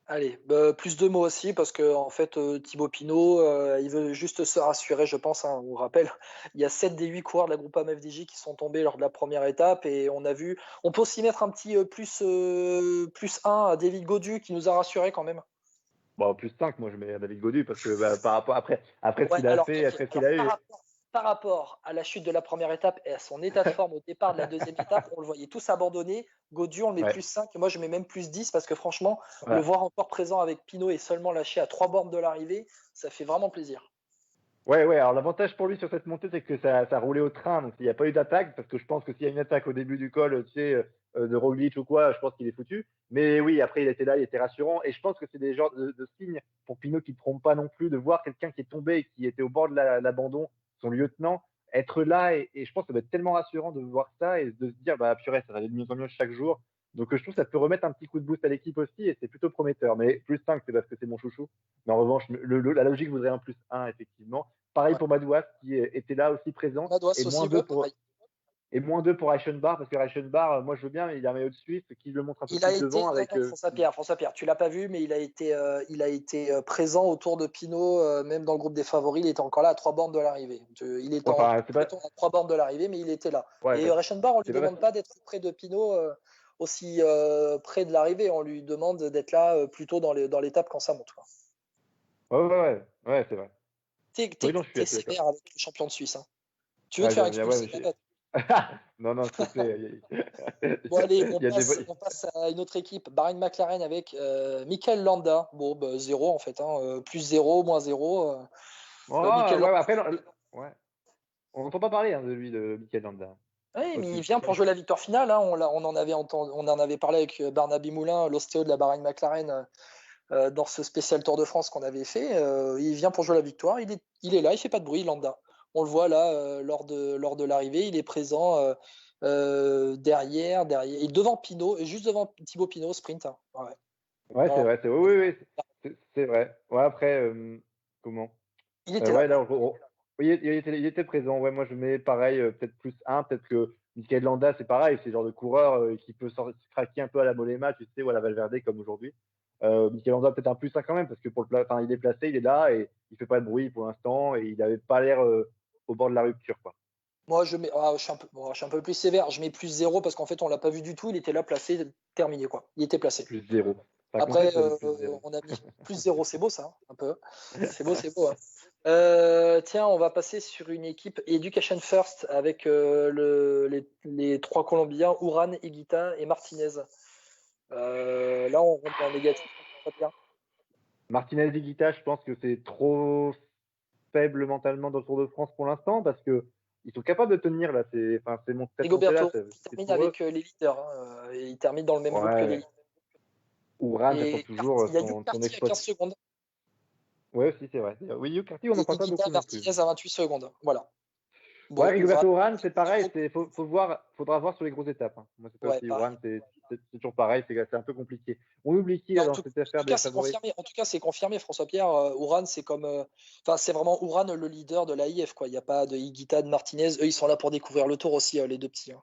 S5: Allez, plus 2 mots aussi, parce que en fait, Thibaut Pinot, il veut juste se rassurer, je pense, hein, on vous rappelle, il y a 7 des 8 coureurs de la Groupama FDJ qui sont tombés lors de la première étape, et on peut aussi mettre un petit plus 1 à David Gaudu, qui nous a rassurés quand même.
S6: Bon, plus 5, moi je mets David Gaudu, parce que par rapport, après ce qu'il a fait, après ce qu'il a eu.
S5: Par rapport à la chute de la première étape et à son état de forme au départ de la deuxième étape, on le voyait tous abandonner. Gaudu, on le met plus 5, et moi je mets même plus 10, parce que franchement, le voir encore présent avec Pinot et seulement lâché à 3 bornes de l'arrivée, ça fait vraiment plaisir.
S6: Ouais, alors l'avantage pour lui sur cette montée, c'est que ça roulait au train, donc il n'y a pas eu d'attaque, parce que je pense que s'il y a une attaque au début du col, tu sais, de Roglic ou quoi, je pense qu'il est foutu. Mais oui, après il était là, il était rassurant, et je pense que c'est des genres de signes pour Pinot qui ne trompe pas non plus, de voir quelqu'un qui est tombé et qui était au bord de l'abandon, son lieutenant, être là et je pense que ça va être tellement rassurant de voir ça et de se dire, bah purée, ça va aller de mieux en mieux chaque jour. Donc je trouve que ça peut remettre un petit coup de boost à l'équipe aussi et c'est plutôt prometteur. Mais plus 5, c'est parce que c'est mon chouchou. Mais en revanche, la logique voudrait un plus 1, effectivement. Pareil
S5: Ouais.
S6: pour Madouas qui était là aussi présent.
S5: Madouas
S6: Et
S5: aussi,
S6: moins 2
S5: ouais,
S6: pour,
S5: pareil.
S6: et moins 2 pour Reichenbach, parce que Reichenbach, moi je veux bien, mais il a un maillot de Suisse qui le montre un peu
S5: Il a
S6: plus
S5: été,
S6: devant
S5: non,
S6: avec.
S5: non, François Pierre, tu l'as pas vu, mais il a été présent autour de Pinot, même dans le groupe des favoris, il était encore là à 3 bornes de l'arrivée. Il était
S6: Enfin, c'est pas.
S5: à 3 bornes de l'arrivée, mais il était là.
S6: Ouais,
S5: Et Reichenbach, on lui
S6: c'est pas
S5: demande pas d'être près de Pinot aussi près de l'arrivée, on lui demande d'être là plutôt dans l'étape quand ça monte, quoi.
S6: Ouais, c'est vrai. Oui, non, je suis
S5: T'es
S6: assez d'accord.
S5: sévère avec le champion de Suisse. Hein. Tu veux
S6: Ouais,
S5: te faire
S6: j'aime bien, ouais,
S5: expulser,
S6: mais non, non, s'il te plaît.
S5: Bon, allez,
S6: Il y a des.
S5: on passe à une autre équipe, Bahrain McLaren avec Mikel Landa. Bon, bah, 0 en fait, hein, plus 0, moins 0.
S6: Oh,
S5: Mikel
S6: ouais,
S5: Landa.
S6: après, ouais. On n'entend pas parler de lui, de Mikel Landa.
S5: Oui, mais il vient pour jouer la victoire finale. Hein. On en avait parlé avec Barnaby Moulin, l'ostéo de la Bahrain McLaren, dans ce spécial Tour de France qu'on avait fait. Il vient pour jouer la victoire. Il est là, il fait pas de bruit, Landa. On le voit là lors de l'arrivée. Il est présent derrière, et devant Pinot, juste devant Thibaut Pinot au sprint. Hein. Ouais.
S6: Ouais, c'est
S5: Alors,
S6: vrai. Oui, c'est vrai. Ouais, après, comment
S5: il était
S6: ouais,
S5: là.
S6: là, oui, il était présent. Ouais, moi, je mets pareil, peut-être plus 1. Peut-être que Mikel Landa, c'est pareil. C'est le genre de coureur qui peut se craquer un peu à la Mollema, tu sais, ou à la Valverde, comme aujourd'hui. Mikel Landa, peut-être un plus 1 quand même, parce que il est placé, il est là et il fait pas de bruit pour l'instant et il n'avait pas l'air au bord de la rupture, quoi.
S5: Moi, je suis un peu plus sévère. Je mets plus 0 parce qu'en fait, on l'a pas vu du tout. Il était là, placé, terminé, quoi. Il était placé.
S6: Plus 0.
S5: Après,
S6: plus 0.
S5: on a mis plus 0. C'est beau, ça, hein, un peu. C'est beau. Hein. Tiens, on va passer sur une équipe Education First avec les 3 Colombiens, Uran, Higuita et Martinez. Là, on rentre en négatif.
S6: Martinez et Guita, je pense que c'est trop faible mentalement dans le Tour de France pour l'instant parce que ils sont capables de tenir là. C'est mon
S5: Rigoberto, il termine avec les leaders. Hein, il termine dans le même groupe que les leaders.
S6: Uran attend toujours
S5: il y a
S6: son
S5: Carty à 15 secondes.
S6: Oui, aussi, c'est vrai. Oui, Hugh Carty, on n'en parle pas beaucoup.
S5: Martinez à 28 secondes. Voilà.
S6: Bon, ouais, Rigoberto Uran, c'est pareil. Faudra voir sur les grosses étapes. Hein. Moi, c'est pas aussi. Uran, c'est toujours pareil. C'est un peu compliqué. On oublie qui dans cette affaire des favoris.
S5: En tout cas, c'est confirmé, François-Pierre. Uran, c'est comme. C'est vraiment Uran le leader de l'AIF. Il n'y a pas de Higuita, de Martinez. Eux, ils sont là pour découvrir le Tour aussi, les deux petits. Hein.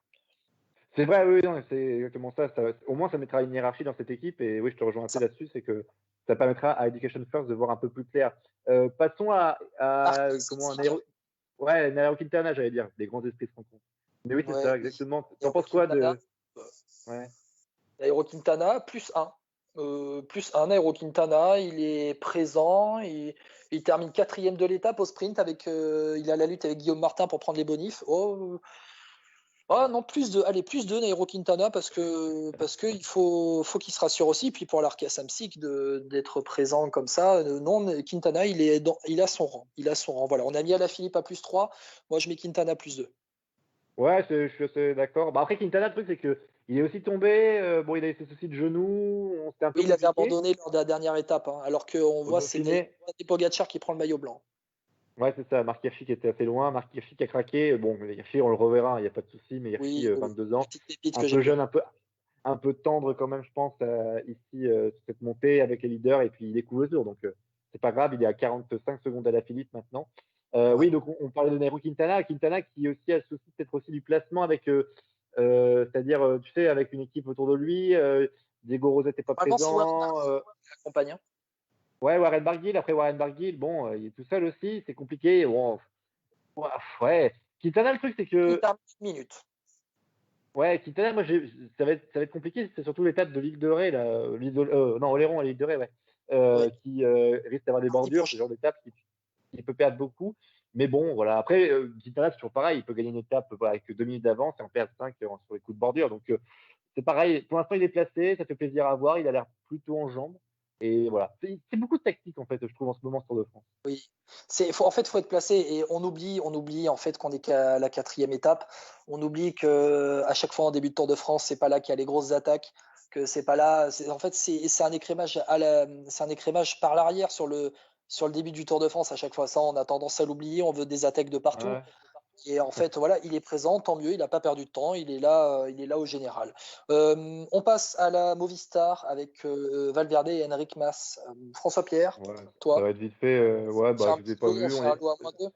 S6: C'est vrai, oui, non, c'est exactement ça. Au moins, ça mettra une hiérarchie dans cette équipe. Et oui, je te rejoins un peu là-dessus. C'est que ça permettra à Education First de voir un peu plus clair. Passons à comment un héros. Ouais, Nairo Quintana, j'allais dire, des grands esprits se rencontrent. Mais oui, c'est ça, exactement. T'en penses quoi de. Ouais.
S5: Nairo Quintana, plus 1. Plus 1, Nairo Quintana, il est présent, il termine 4e de l'étape au sprint, il a la lutte avec Guillaume Martin pour prendre les bonifs. Non, plus 2 Nairo Quintana parce que il faut qu'il se rassure aussi, puis pour l'Arca Samsic d'être présent comme ça. Non, Quintana, il a son rang. Voilà, on a mis Alaphilippe à plus 3. Moi, je mets Quintana plus 2.
S6: Ouais, je suis assez d'accord. Bah après, Quintana, le truc, c'est que il est aussi tombé. Bon, il a eu ses soucis de genoux.
S5: Il avait abandonné lors de la dernière étape, hein, alors qu'on voit c'est Pogacar qui prend le maillot blanc.
S6: Ouais, c'est ça. Marc Hirschi qui était assez loin. Marc Hirschi qui a craqué. Bon, Hirschi, on le reverra, il n'y a pas de souci. Mais Hirschi, 22 ans, un peu jeune, un peu tendre quand même, je pense, ici, cette montée avec les leaders. Et puis, il découvre le Tour. Donc, c'est pas grave. Il est à 45 secondes à la Philippe maintenant. Oui, donc on parlait de Nairo Quintana. Quintana qui aussi a le souci peut-être aussi du placement avec, c'est-à-dire, tu sais, avec une équipe autour de lui. Diego Rosette n'est pas présent.
S5: Accompagnant.
S6: Ouais, Warren Barguil. Après Warren Barguil, bon, il est tout seul aussi, c'est compliqué. Bon, ouais. Quintana, le truc, c'est que.
S5: Il termine 1 minute.
S6: Ouais, Quintana, moi, ça va être compliqué. C'est surtout l'étape de l'île de Ré, là. Oléron à l'île de Ré, ouais. Qui risque d'avoir des bordures, ce genre d'étape qui peut perdre beaucoup. Mais bon, voilà. Après, Quintana, c'est toujours pareil. Il peut gagner une étape avec 2 minutes d'avance et en perdre 5 sur les coups de bordure. Donc, c'est pareil. Pour l'instant, il est placé. Ça fait plaisir à voir. Il a l'air plutôt en jambes. Et voilà, c'est beaucoup de tactique en fait, je trouve en ce moment sur Tour de France.
S5: Oui, en fait, faut être placé et on oublie en fait qu'on est qu'à la 4e étape. On oublie que à chaque fois en début de Tour de France, c'est pas là qu'il y a les grosses attaques, que c'est pas là. En fait, c'est un écrémage c'est un écrémage par l'arrière sur le début du Tour de France à chaque fois. Ça, on a tendance à l'oublier. On veut des attaques de partout. Et en fait, voilà, il est présent, tant mieux, il n'a pas perdu de temps, il est là au général. On passe à la Movistar avec Valverde et Enric Mas. François-Pierre,
S6: Ouais, ça va
S5: toi,
S6: être vite fait. Ouais,
S5: c'est
S6: bah,
S5: un
S6: je ne les ai
S5: petit
S6: pas
S5: lot, on
S6: vus.
S5: fait un lot à -2.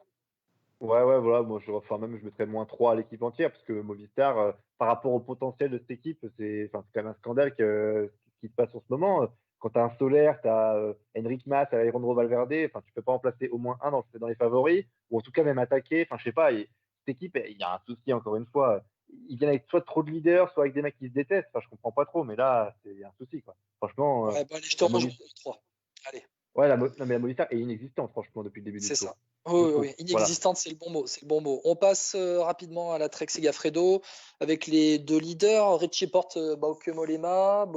S6: Ouais, ouais, voilà. Moi, enfin, même, je mettrais -3 à l'équipe entière, parce que Movistar, par rapport au potentiel de cette équipe, enfin, c'est quand même un scandale ce qui se passe en ce moment. Quand tu as un Soler, tu as Enric Mas, Alejandro Valverde, enfin, tu peux pas en placer au moins un dans les favoris, ou en tout cas même attaquer. Enfin, je sais pas, cette équipe, il y a un souci, encore une fois. Ils viennent avec soit trop de leaders, soit avec des mecs qui se détestent. Enfin, je comprends pas trop, mais là, il y a un souci, quoi. Franchement,
S5: Ouais, bon, allez, je te
S6: la
S5: rejoins
S6: Movistar,
S5: 3. Allez,
S6: ouais, non, mais la Movistar est inexistante, franchement, depuis le début du
S5: c'est ça.
S6: tour.
S5: Oui,
S6: Je
S5: oui,
S6: trouve.
S5: oui.
S6: Voilà.
S5: Inexistante, c'est le bon mot. C'est le bon mot. On passe rapidement à la Trek Segafredo avec les deux leaders, Richie Porte, Bauke Mollema.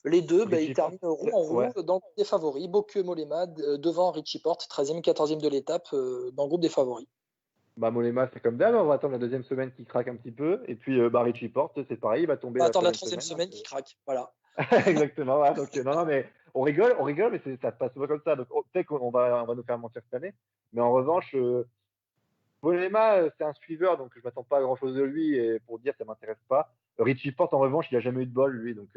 S5: Les deux, ils
S6: Richie Porte,
S5: terminent roue en roue
S6: ouais.
S5: dans le groupe des favoris. Bauke Mollema devant Richie Porte, 13e, 14e de l'étape dans le groupe des favoris.
S6: Bah, Mollema, c'est comme d'hab, on va attendre la deuxième semaine qui craque un petit peu. Et puis, bah, Richie Porte, c'est pareil, il va
S5: On
S6: tomber
S5: va
S6: la
S5: attendre la
S6: troisième
S5: troisième
S6: semaine, hein,
S5: semaine qui craque. Voilà.
S6: Exactement, voilà. Donc, non, non, mais on rigole, mais ça se passe souvent comme ça. Donc, peut-être qu'on va nous faire mentir cette année. Mais en revanche, Mollema, c'est un suiveur, donc je m'attends pas à grand-chose de lui. Et pour dire, ça m'intéresse pas. Richie Porte, en revanche, il a jamais eu de bol, lui. Donc,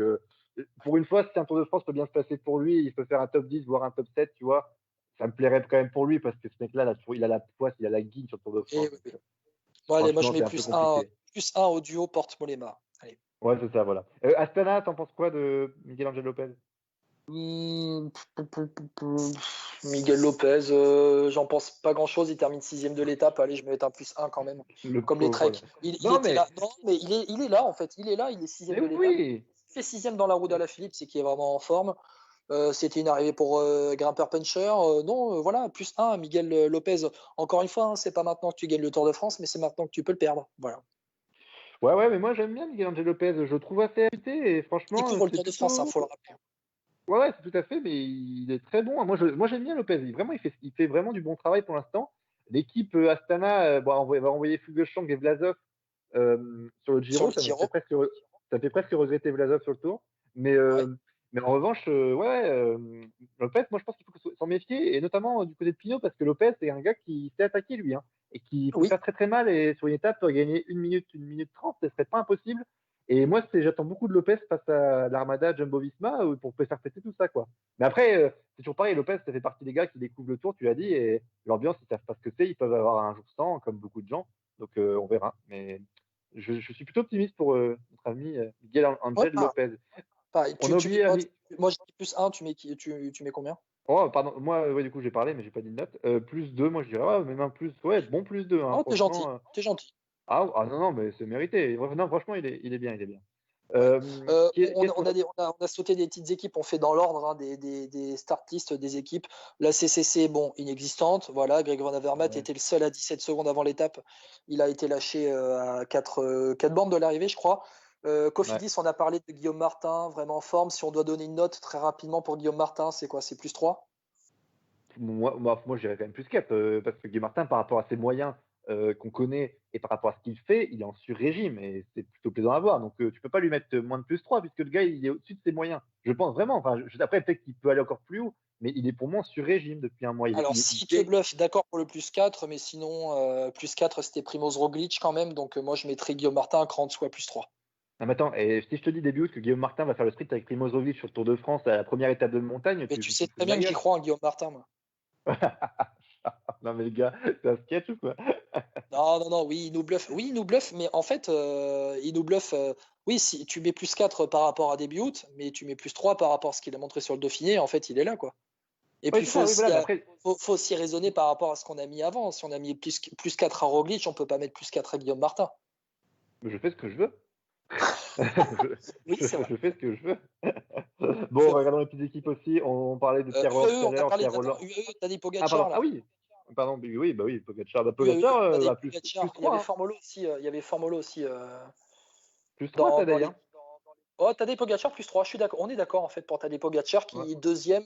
S6: pour une fois, si un Tour de France peut bien se passer pour lui, il peut faire un top 10, voire un top 7, tu vois. Ça me plairait quand même pour lui, parce que ce mec-là, il a la poisse, il a la guine sur le Tour de
S5: Et
S6: France.
S5: oui.
S6: Donc,
S5: Bon, allez, moi je
S6: franchement,
S5: mets
S6: c'est un peu compliqué.
S5: plus un au duo Porte Mollema. Allez.
S6: Ouais, c'est ça, voilà. Astana, t'en penses quoi de Miguel Angel Lopez?
S5: Hmm, Miguel Lopez, j'en pense pas grand-chose. Il termine 6e de l'étape. Allez, je vais mettre un +1 quand même.
S6: Le
S5: Comme les
S6: pauvre,
S5: Trek.
S6: voilà.
S5: Il
S6: Non,
S5: était
S6: mais,
S5: là. Non, mais il est là en fait. Il est là. Il est 6e
S6: mais
S5: de l'étape.
S6: oui!
S5: Il fait 6e dans la roue d'Alaphilippe, c'est qu'il est vraiment en forme. C'était une arrivée pour grimpeur puncher. Non, voilà, +1, Miguel Lopez. Encore une fois, hein, c'est pas maintenant que tu gagnes le Tour de France, mais c'est maintenant que tu peux le perdre. Voilà.
S6: Ouais, ouais, mais moi j'aime bien Miguel Angel Lopez. Je le trouve assez habité et
S5: Il
S6: franchement,
S5: court le
S6: c'est
S5: Tour de France, hein,
S6: plutôt.
S5: faut le rappeler.
S6: Ouais, ouais, c'est tout à fait, mais il est très bon. Moi j'aime bien Lopez. Il fait vraiment du bon travail pour l'instant. L'équipe Astana va envoyer Fugelsang et Vlasov sur le
S5: Sur
S6: Giro.
S5: le Giro.
S6: Ça me fait presque regretter Vlasov sur le Tour. Mais,
S5: Ouais.
S6: mais en revanche, ouais, Lopez, moi je pense qu'il faut s'en méfier, et notamment du côté de Pinot, parce que Lopez, c'est un gars qui sait attaquer lui, hein, et qui peut
S5: Oui.
S6: faire très très mal. Et sur une étape, gagner 1 minute 30, ce serait pas impossible. Et moi, j'attends beaucoup de Lopez face à l'Armada Jumbo-Visma pour faire péter tout ça, quoi. Mais après, c'est toujours pareil. Lopez, ça fait partie des gars qui découvrent le Tour, tu l'as dit, et l'ambiance, ils savent pas ce que c'est. Ils peuvent avoir un jour sans, comme beaucoup de gens. Donc, on verra. Mais je suis plutôt optimiste pour notre ami Miguel
S5: Ouais,
S6: Angel Lopez.
S5: pareil.
S6: On a
S5: Tu mets
S6: oublié
S5: note.
S6: ami.
S5: Moi, j'ai dit +1, tu mets combien?
S6: Oh, pardon, moi, ouais, du coup, j'ai parlé, mais j'ai pas dit de note. +2, moi, je dirais, ouais, même un plus, ouais, bon +2, hein,
S5: Oh, t'es gentil.
S6: franchement.
S5: T'es gentil.
S6: Non, non, mais c'est mérité. Non, franchement, il est bien, il est bien.
S5: Ouais.
S6: Qu'est-ce qu'on.
S5: On a sauté des petites équipes, on fait dans l'ordre hein, des start list des équipes. La CCC, bon, inexistante. Voilà, Greg Van Avermaet
S6: Ouais,
S5: était le seul à 17 secondes avant l'étape. Il a été lâché à 4 bornes de l'arrivée, je crois.
S6: ouais.
S5: Cofidis, on a parlé de Guillaume Martin, vraiment en forme. Si on doit donner une note très rapidement pour Guillaume Martin, c'est quoi? C'est +3?
S6: Moi, je dirais quand même +4, parce que Guy Martin, par rapport à ses moyens qu'on connaît et par rapport à ce qu'il fait, il est en sur-régime et c'est plutôt plaisant à voir. Donc, tu peux pas lui mettre moins de +3 puisque le gars, il est au-dessus de ses moyens. Je pense vraiment. Enfin, après, peut-être qu'il peut aller encore plus haut, mais il est pour moi en sur-régime depuis un mois.
S5: Alors, si te bluffe, d'accord pour le +4, mais sinon, +4, c'était Primoz Roglic quand même. Donc, moi, je mettrais Guillaume Martin un cran en dessous à +3.
S6: Non, mais attends, et si je te dis début août que Guillaume Martin va faire le sprint avec Primoz Roglic sur le Tour de France à la première étape de montagne,
S5: Mais
S6: tu
S5: tu
S6: te
S5: sais
S6: fous
S5: très
S6: de
S5: bien
S6: ma
S5: que j'y
S6: gueule.
S5: crois en Guillaume Martin, moi.
S6: Non, mais le gars, c'est un sketch ou quoi?
S5: Non, non, non, oui, il nous bluffe. Oui, il nous bluffe, mais en fait, il nous bluffe. Oui, si tu mets +4 par rapport à début août, mais tu mets +3 par rapport à ce qu'il a montré sur le Dauphiné, en fait, il est là, quoi. Et
S6: Oui,
S5: puis,
S6: c'est ça, oui, voilà. Mais après,
S5: faut aussi raisonner par rapport à ce qu'on a mis avant. Si on a mis +4 à Roglic, on peut pas mettre +4 à Guillaume Martin.
S6: je fais ce que je veux.
S5: Oui, c'est vrai.
S6: Je fais ce que je veux.
S5: C'est
S6: Bon,
S5: vrai.
S6: regardons les petites équipes aussi. On parlait de Pierre Roche
S5: UAE,
S6: tout à
S5: on a
S6: l'heure.
S5: parlé
S6: Pierre
S5: attends,
S6: Roland.
S5: UAE, Tadej
S6: Ah,
S5: Pogacar,
S6: pardon. Ah
S5: là.
S6: oui. Pardon. Oui, bah oui, Pogacar. Bah,
S5: UAE,
S6: Pogacar,
S5: Tadej
S6: plus
S5: Pogacar. Il y
S6: 3.
S5: avait
S6: Hein.
S5: Formolo aussi. Il y avait Formolo aussi
S6: Plus 3,
S5: dans,
S6: t'as
S5: dans les.
S6: d'ailleurs.
S5: Oh, Tadej Pogacar +3, je suis d'accord. On est d'accord en fait pour Tadej Pogacar
S6: Ouais.
S5: qui est deuxième,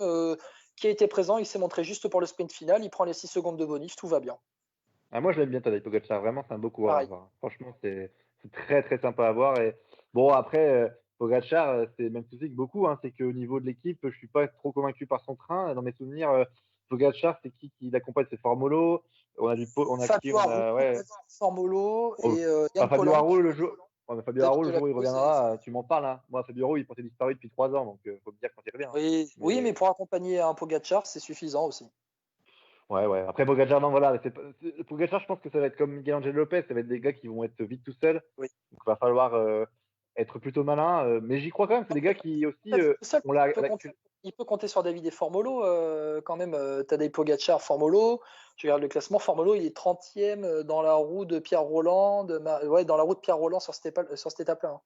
S5: qui a été présent, il s'est montré juste pour le sprint final, il prend les 6 secondes de bonus, tout va bien.
S6: Ah, moi, je l'aime bien, Tadej Pogacar. Vraiment, c'est un beau coureur à
S5: Pareil.
S6: voir. Franchement, c'est très, très sympa à voir. Et bon, après, Pogacar, c'est le même souci que beaucoup. Hein, c'est qu'au niveau de l'équipe, je suis pas trop convaincu par son train. Dans mes souvenirs, Pogacar, c'est qui l'accompagne? C'est Formolo. On a on a qui?
S5: Fabio
S6: On
S5: Aru,
S6: a, ouais.
S5: Formolo
S6: Oh,
S5: et Yann
S6: Fabio
S5: Pollan.
S6: Aru, le jour. Fabio Aru, le jour où il
S5: Peut-être
S6: reviendra, tu m'en parles. Hein. Moi, Fabio Aru, il portait disparu depuis 3 ans, donc faut me dire quand il revient.
S5: Oui, mais pour accompagner un Pogacar, c'est suffisant aussi.
S6: Ouais. Après, Pogacar, non, voilà. Pogacar, je pense que ça va être comme Miguel Angel Lopez, ça va être des gars qui vont être vite tout seuls.
S5: Oui.
S6: Donc, il va falloir être plutôt malin. Mais j'y crois quand même. C'est des gars qui aussi ont
S5: il peut compter sur David et Formolo quand même. Tadej Pogacar, Formolo. Je regarde le classement. Formolo, il est 30e dans la roue de Pierre Roland. Dans la roue de Pierre Roland sur cette étape-là. Hein.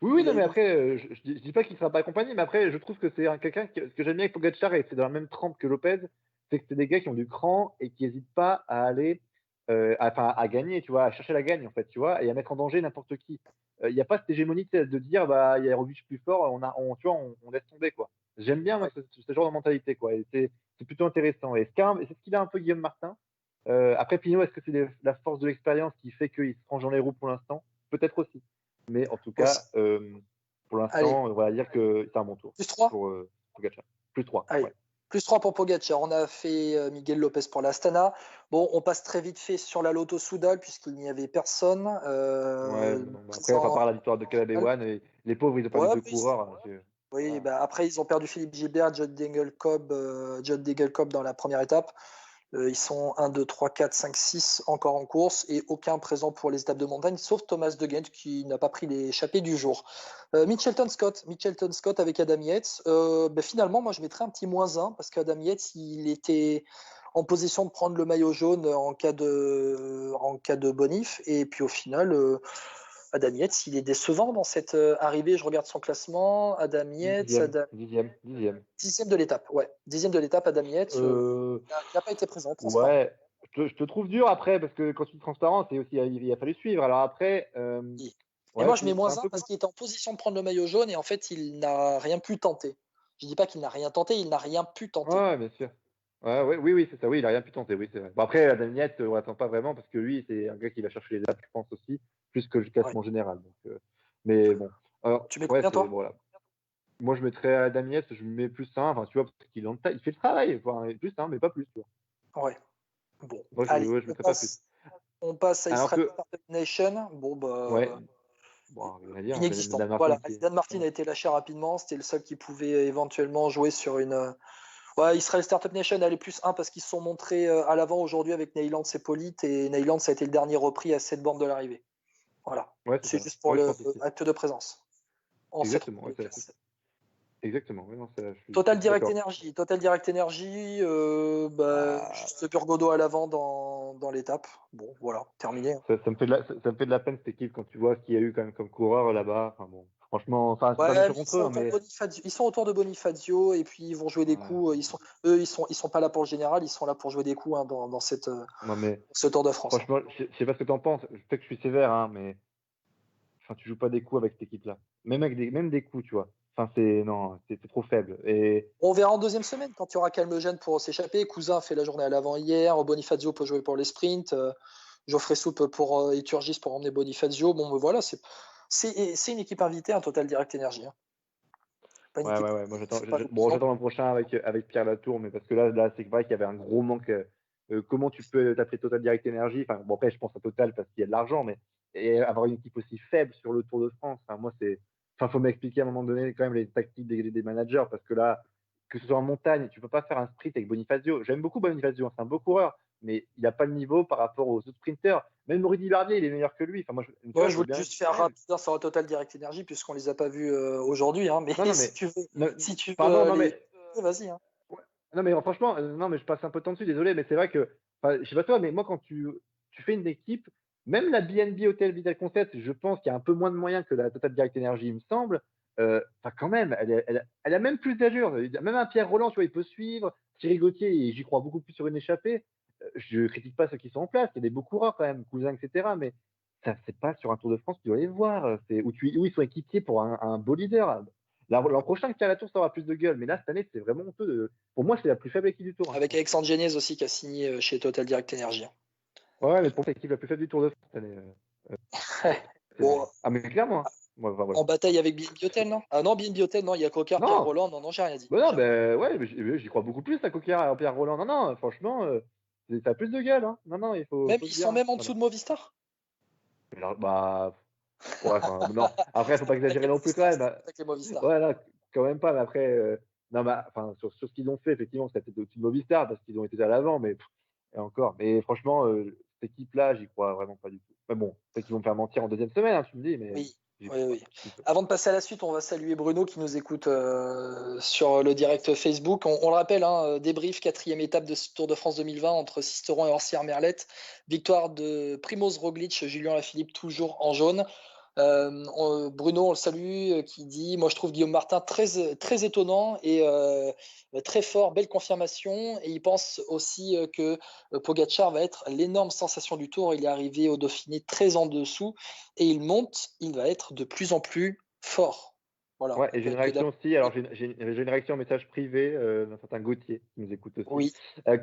S6: Oui, non, mais après, je dis pas qu'il ne sera pas accompagné, mais après, je trouve que c'est quelqu'un que j'aime bien avec Pogacar, et c'est dans la même trempe que Lopez, c'est que c'est des gars qui ont du cran et qui n'hésitent pas à aller, à gagner, tu vois, à chercher la gagne, en fait, tu vois, et à mettre en danger n'importe qui. Il n'y a pas cette hégémonie de dire, bah, il y a Roglic plus fort, tu vois, on laisse tomber, quoi. J'aime bien, moi, ce genre de mentalité, quoi, et c'est plutôt intéressant. Et c'est ce qu'il a un peu, Guillaume Martin. Après, Pinot, est-ce que c'est la force de l'expérience qui fait qu'il se range dans les roues pour l'instant? Peut-être aussi. Mais en tout cas, pour l'instant, on va dire que c'est un bon tour.
S5: Plus 3
S6: pour Pogacar. Plus 3.
S5: Allez. Ouais. Plus 3 pour Pogacar. On a fait Miguel Lopez pour l'Astana. Bon, on passe très vite fait sur la Lotto Soudal puisqu'il n'y avait personne.
S6: Après, à part la victoire de Caleb Ewan, et les pauvres, ils ont perdu deux coureurs.
S5: Oui, bah, après, ils ont perdu Philippe Gilbert, Judd Degelkop dans la première étape. Ils sont 1, 2, 3, 4, 5, 6 encore en course et aucun présent pour les étapes de montagne, sauf Thomas De Gendt qui n'a pas pris l'échappée du jour. Mitchelton Scott avec Adam Yates. Finalement, moi, je mettrais un petit -1 parce qu'Adam Yates, il était en position de prendre le maillot jaune en cas de bonif. Et puis au final, Adam Yates, il est décevant dans cette arrivée. Je regarde son classement. Adam Yates, 10e de l'étape. Ouais, 10e de l'étape, Adam Yates. Il n'a pas été présent.
S6: Ouais, je te trouve dur après, parce que quand tu es transparent, c'est aussi, il a fallu suivre. Alors après.
S5: Et moi, je mets -1 parce qu'il est en position de prendre le maillot jaune et en fait, il n'a rien pu tenter. Je ne dis pas qu'il n'a rien tenté, il n'a rien pu tenter.
S6: Ouais, bien sûr. Oui, c'est ça. Oui, il n'a rien pu tenter. Oui, c'est vrai. Bon, après, Adam Yates, on l'attend pas vraiment parce que lui, c'est un gars qui va chercher les étapes, je pense aussi, plus que le classement général. Donc, mais bon. Alors,
S5: tu mets combien, toi
S6: voilà. Moi, je mettrais Adam Yates, je mets plus 1, enfin, tu vois, parce qu'il il fait le travail, enfin, plus 1, mais pas plus, tu vois.
S5: Ouais. Bon,
S6: moi,
S5: allez,
S6: je mettrais pas plus.
S5: On passe à Israel Startup Nation. Bon, bah.
S6: Ouais. Bon, rien à dire,
S5: inexistant. Voilà, Dan Martin a été lâché rapidement. C'était le seul qui pouvait éventuellement jouer sur une. Ouais, Israel Startup Nation allait +1 parce qu'ils se sont montrés à l'avant aujourd'hui avec Neyland et Polite. Et Neyland, ça a été le dernier repris à 7 bornes de l'arrivée. Voilà.
S6: Ouais,
S5: c'est juste pour l'acte de présence.
S6: Exactement. Exactement. Oui, non,
S5: Total Direct Energy. Juste Burgodo à l'avant dans l'étape. Bon, voilà, terminé.
S6: Ça me fait de la peine cette équipe quand tu vois ce qu'il y a eu quand même comme coureur là-bas. Enfin, bon, franchement,
S5: ils sont autour de Bonifacio et puis ils vont jouer des coups. Ils sont pas là pour le général, ils sont là pour jouer des coups dans ce Tour de France.
S6: Franchement, je sais pas ce que tu en penses. Je sais que je suis sévère, hein, mais enfin, tu joues pas des coups avec cette équipe-là. Même des coups, tu vois. Enfin, c'est trop faible. Et...
S5: On verra en deuxième semaine quand il y aura Calmegène pour s'échapper. Cousin fait la journée à l'avant hier. Bonifacio peut jouer pour les sprints. Geoffrey Soupe pour Iturgis pour emmener Bonifacio. Bon, voilà, c'est une équipe invitée, un Total Direct Energy. Hein.
S6: Ouais. Moi, j'attends le prochain avec Pierre Latour, mais parce que là c'est vrai qu'il y avait un gros manque. Comment tu peux t'appeler Total Direct Energy? Enfin, bon, après, je pense à Total parce qu'il y a de l'argent, mais et avoir une équipe aussi faible sur le Tour de France, enfin, moi, c'est. Enfin, faut m'expliquer à un moment donné quand même les tactiques des managers parce que là, que ce soit en montagne, tu peux pas faire un sprint avec Bonifacio. J'aime beaucoup Bonifacio, c'est un beau coureur, mais il n'a pas le niveau par rapport aux autres sprinters. Même Rudy Bardet, il est meilleur que lui. Enfin, moi,
S5: je voulais juste faire rapide sur le Total Direct Energy puisqu'on les a pas vus aujourd'hui. Hein, mais si tu veux.
S6: Pardon,
S5: vas-y. Hein.
S6: Ouais. Non, mais franchement, mais je passe un peu de temps dessus, désolé, mais c'est vrai que, je sais pas toi, mais moi, quand tu fais une équipe. Même la BNB Hotel Vital Concept, je pense qu'il y a un peu moins de moyens que la Total Direct Energy, il me semble. Quand même, elle a même plus d'allure. Même un Pierre Roland, tu vois, il peut suivre. Thierry Gauthier, j'y crois beaucoup plus sur une échappée. Je critique pas ceux qui sont en place. Il y a des beaux coureurs quand même, Cousin, etc. Mais ça, c'est pas sur un Tour de France que tu dois les voir. Où ils sont équipiers pour un beau leader. L'an prochain, Pierre Latour, ça aura plus de gueule. Mais là, cette année, c'est vraiment honteux. Pour moi, c'est la plus faible équipe du Tour.
S5: Avec Alexandre Genez aussi qui a signé chez Total Direct Energy.
S6: Ouais, mais pour l'équipe la plus faible du Tour de France cette année. Ah, mais clairement.
S5: Voilà. En bataille avec BNB Hotel, non? Ah non, BNB Hotel, non, il y a Coquard, Pierre Roland, non, j'ai rien dit.
S6: Bah non, ouais, mais j'y crois beaucoup plus à Coquard et à Pierre Roland. Non, franchement, ça a plus de gueule. Hein. Non, il faut.
S5: Même,
S6: faut
S5: ils
S6: se
S5: sont
S6: dire.
S5: même en dessous de Movistar.
S6: Alors, bah, ouais, enfin, non. Après, faut pas exagérer non plus quand même.
S5: Avec les Movistar.
S6: Ouais, là, quand même pas. Mais après, non, bah, enfin, sur ce qu'ils ont fait, effectivement, c'était peut-être au-dessus de Movistar parce qu'ils ont été à l'avant, mais et encore. Mais franchement, cette équipe-là, j'y crois vraiment pas du tout. Mais bon, peut-être qu'ils vont me faire mentir en deuxième semaine, hein, tu me dis, mais.
S5: Oui.
S6: j'y
S5: Oui,
S6: crois
S5: oui.
S6: pas du tout.
S5: Avant de passer à la suite, on va saluer Bruno qui nous écoute sur le direct Facebook. On le rappelle, hein, débrief, 4e étape de ce Tour de France 2020 entre Sisteron et Orsières-Merlette. Victoire de Primoz Roglic, Julien Lafilippe toujours en jaune. Bruno, on le salue, qui dit: moi je trouve Guillaume Martin très, très étonnant et très fort, belle confirmation. Et il pense aussi que Pogacar va être l'énorme sensation du Tour. Il est arrivé au Dauphiné très en dessous et il monte, il va être de plus en plus fort. Voilà.
S6: Ouais, et j'ai une réaction aussi. Alors, j'ai une réaction en message privé d'un certain Gauthier qui nous écoute aussi,
S5: Oui.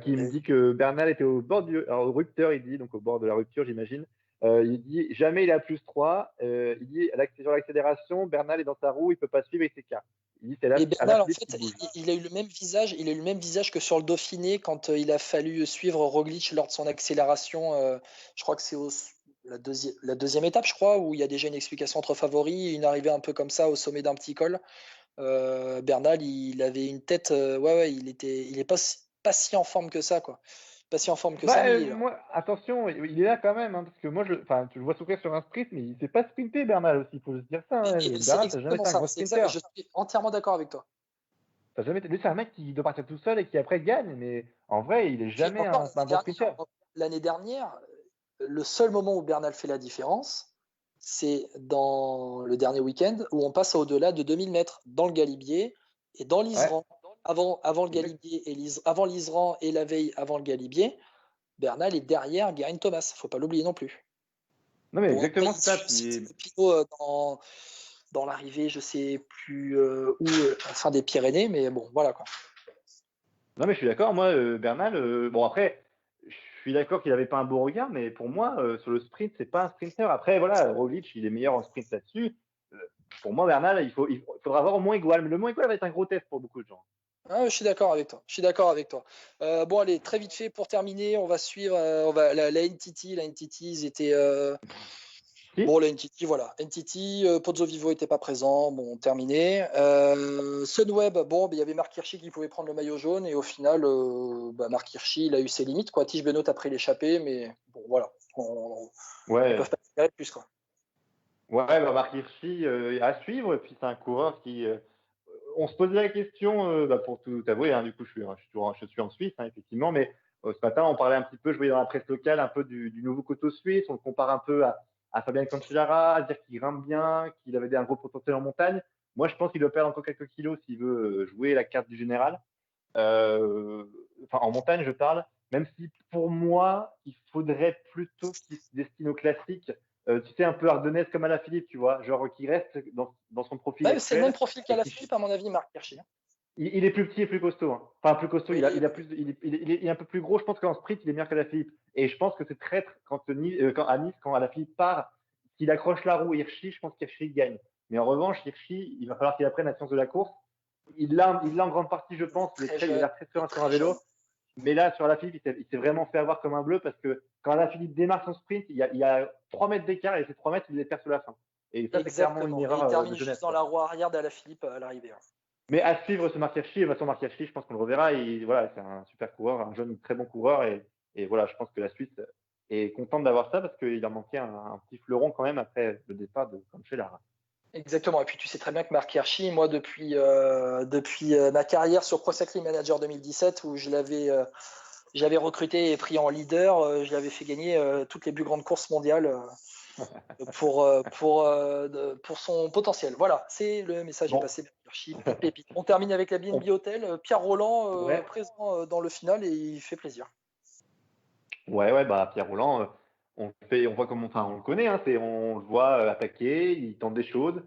S6: qui me dit que Bernal était au bord alors, au rupteur, il dit, donc au bord de la rupture, j'imagine. Il dit jamais il est à plus 3. Il dit sur l'accélération, Bernal est dans sa roue, il peut pas suivre, il s'écarte. Il dit c'est là
S5: Et
S6: à la
S5: Bernal, en
S6: flip
S5: fait,
S6: qui bouge.
S5: il a eu le même visage, que sur le Dauphiné quand il a fallu suivre Roglic lors de son accélération. Je crois que c'est la deuxième étape, je crois, où il y a déjà une explication entre favoris, une arrivée un peu comme ça au sommet d'un petit col. Bernal, il avait une tête, il est pas si en forme que ça, quoi. Pas si en forme que ça,
S6: Bah,
S5: mais il est là.
S6: moi, attention, il est là quand même, hein, parce que moi, enfin, tu le vois souffrir sur un sprint, mais il sait pas sprinter, Bernal aussi, il faut se dire ça. Hein.
S5: Et c'est
S6: Bernal, ça n'a jamais
S5: exactement
S6: été un
S5: ça.
S6: gros
S5: C'est
S6: sprinter.
S5: je suis entièrement d'accord avec toi.
S6: Ça a jamais été... Lui, c'est un mec qui doit partir tout seul et qui après gagne, mais en vrai, il est
S5: Puis
S6: jamais
S5: encore,
S6: un bon sprinter.
S5: l'année dernière, le seul moment où Bernal fait la différence, c'est dans le dernier week-end où on passe au-delà de 2000 mètres dans le Galibier et dans l'Iseran. Avant le Galibier avant l'Iseran et la veille avant le Galibier, Bernal est derrière Geraint Thomas. Faut pas l'oublier non plus.
S6: Non, mais
S5: Bon,
S6: exactement,
S5: après,
S6: c'est ça.
S5: c'est Pinot dans l'arrivée, je sais plus où, fin des Pyrénées, mais bon, voilà quoi.
S6: Non, mais je suis d'accord. Moi, Bernal, bon, après, je suis d'accord qu'il n'avait pas un beau regard, mais pour moi, sur le sprint, c'est pas un sprinter. Après, voilà, Roglic, il est meilleur en sprint là-dessus. Pour moi, Bernal, il faudra avoir au moins igual. Mais le moins igual va être un gros test pour beaucoup de gens.
S5: Ah, je suis d'accord avec toi. Bon, allez, très vite fait pour terminer, on va suivre la NTT. La NTT, ils étaient.
S6: Si.
S5: Bon, la NTT, voilà. NTT, Pozzo Vivo n'était pas présent. Bon, terminé. Sunweb, bon, il y avait Marc Hirschi qui pouvait prendre le maillot jaune. Et au final, Marc Hirschi, il a eu ses limites, quoi. Tige Benoît a pris l'échappée, mais bon, voilà. Ils
S6: Ouais.
S5: peuvent pas espérer plus, quoi.
S6: Ouais, bah, Marc Hirschi à suivre. Et puis, c'est un coureur qui. On se posait la question, pour tout avouer, hein, du coup, je suis en Suisse, hein, effectivement, mais ce matin, on parlait un petit peu, je voyais dans la presse locale un peu du nouveau coteau suisse, on le compare un peu à Fabien Cancellara, à dire qu'il grimpe bien, qu'il avait un gros potentiel en montagne. Moi, je pense qu'il doit perdre encore quelques kilos s'il veut jouer la carte du général. Enfin, en montagne, je parle, même si pour moi, il faudrait plutôt qu'il se destine au classique. Tu sais, un peu ardennaise comme Alaphilippe, tu vois, genre qui reste dans son profil
S5: Ouais,
S6: actuel.
S5: c'est le même profil qu'Alaphilippe, à mon avis, Marc Hirschi.
S6: Il est plus petit et plus costaud. Hein. Enfin, plus costaud,
S5: Oui,
S6: il est un peu plus gros. Je pense qu'en sprint, il est meilleur qu'Alaphilippe. Et je pense que c'est traître quand à Nice, quand Alaphilippe part, s'il accroche la roue Hirschi, je pense qu'Hirschi gagne. Mais en revanche, Hirschi, il va falloir qu'il apprenne la science de la course. Il l'a en grande partie, je pense. Il a l'air très serein sur un vélo. Mais là, sur Alaphilippe, il s'est vraiment fait avoir comme un bleu parce que quand Alaphilippe démarre son sprint, il y a 3 mètres d'écart et ces 3 mètres, il les perd sur la fin. Et ça, c'est clairement une erreur.
S5: Il termine
S6: de jeunesse,
S5: juste dans la roue arrière d'Alaphilippe à l'arrivée.
S6: Mais à suivre ce Marc Hirschi, Marc Hirschi, je pense qu'on le reverra. Voilà, c'est un super coureur, un jeune très bon coureur. Et voilà, je pense que la Suisse est contente d'avoir ça parce qu'il en manquait un petit fleuron quand même après le départ de Cancellara.
S5: Exactement. Et puis tu sais très bien que Marc Hirschi, moi depuis ma carrière sur Pro Cycling Manager 2017 où j'avais recruté et pris en leader, je l'avais fait gagner toutes les plus grandes courses mondiales pour son potentiel. Voilà, c'est le message est passé. Hirschi, pépite. On termine avec la BNB Hotel. Pierre Roland présent dans le final et il fait plaisir.
S6: Ouais, bah Pierre Roland, on voit comment, enfin, on le connaît, hein, on le voit attaquer, il tente des choses.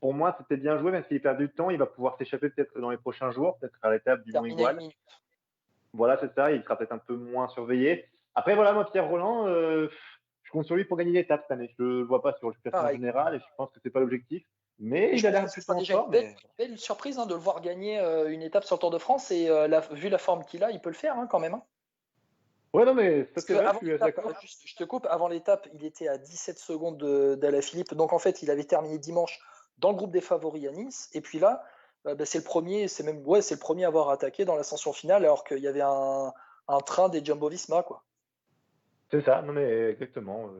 S6: Pour moi, c'était bien joué, même s'il perd du temps, il va pouvoir s'échapper peut-être dans les prochains jours, peut-être à l'étape du Mont-Igual. Voilà, c'est ça, il sera peut-être un peu moins surveillé. Après, voilà, moi, Pierre Roland, je compte sur lui pour gagner l'étape cette année. Je ne le vois pas sur le classement général et je pense que c'est pas l'objectif. Mais il a l'air plutôt en forme.
S5: Belle surprise de le voir gagner une étape sur le Tour de France et vu la forme qu'il a, il peut le faire quand même.
S6: Ouais, non, mais ça
S5: Parce
S6: c'est
S5: que
S6: vrai, je
S5: avant
S6: suis
S5: l'étape,
S6: d'accord.
S5: juste, je te coupe, avant l'étape, il était à 17 secondes d'Alaphilippe. Donc en fait, il avait terminé dimanche dans le groupe des favoris à Nice. Et puis là, c'est le premier, c'est le premier à avoir attaqué dans l'ascension finale, alors qu'il y avait un train des Jumbo-Visma, quoi.
S6: C'est ça, non mais exactement.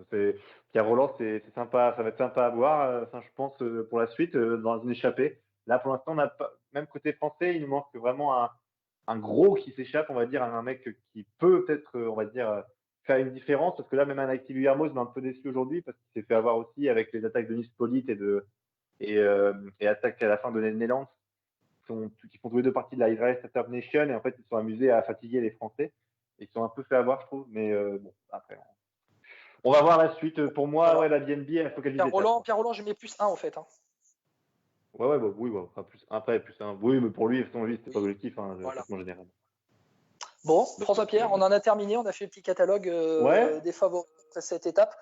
S6: Pierre Roland, c'est sympa, ça va être sympa à voir. Enfin, je pense pour la suite dans une échappée. Là, pour l'instant, on n'a pas, même côté français, il nous manque vraiment un gros qui s'échappe, on va dire, un mec qui peut peut-être, on va dire, faire une différence. Parce que là, même un Active Hermos m'a un peu déçu aujourd'hui parce qu'il s'est fait avoir aussi avec les attaques de Nice Polite et attaques à la fin de Netherlands qui font tous les deux partie de la Race Startup Nation et en fait, ils se sont amusés à fatiguer les Français. Ils se sont un peu fait avoir, je trouve, mais bon, après. On va voir la suite. Pour moi,
S5: Voilà.
S6: ouais, la BNB, elle focalise les
S5: Pierre Roland, j'ai mis plus 1 en fait. Hein.
S6: Ouais, bah, oui, enfin, plus après, plus un. Oui, mais pour lui, son lui, c'était pas
S5: Oui.
S6: objectif, hein,
S5: Voilà.
S6: en général.
S5: Bon, François-Pierre, on en a terminé. On a fait le petit catalogue
S6: Ouais.
S5: des favoris après cette étape.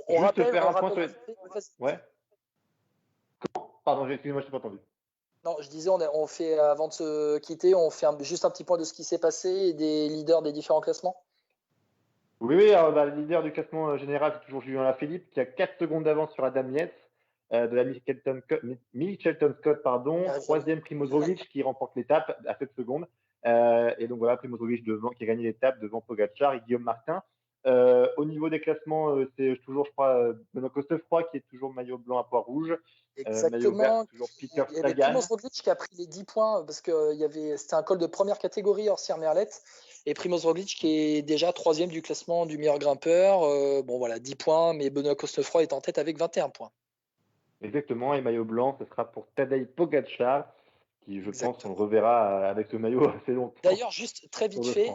S5: On
S6: Juste
S5: rappelle.
S6: faire
S5: On
S6: un point
S5: rappelle
S6: sur les. Ouais. Pardon, excusez-moi, je t'ai pas entendu.
S5: Non, je disais, on fait, avant de se quitter, on fait juste un petit point de ce qui s'est passé et des leaders des différents classements.
S6: Oui, alors, le leader du classement général, c'est toujours Julien Alaphilippe, qui a 4 secondes d'avance sur Adam Yates, de la Mitchelton Scott, pardon. Troisième, Primoz Roglic, qui remporte l'étape à 7 secondes. Et donc voilà, Primoz Roglic qui a gagné l'étape devant Pogacar et Guillaume Martin. Au niveau des classements, c'est toujours, je crois, Benoît Costefroy qui est toujours maillot blanc à pois rouge. Maillot vert, toujours Peter
S5: Il y avait
S6: Sagan.
S5: Primoz Roglic qui a pris les 10 points parce que c'était un col de première catégorie hors Sierre-Merlette. Et Primoz Roglic qui est déjà 3e du classement du meilleur grimpeur. Bon voilà, 10 points, mais Benoît Costefroy est en tête avec 21 points.
S6: Exactement, et maillot blanc, ce sera pour Tadej Pogacar, qui je pense on le reverra avec ce maillot assez longtemps.
S5: D'ailleurs, juste très vite fait,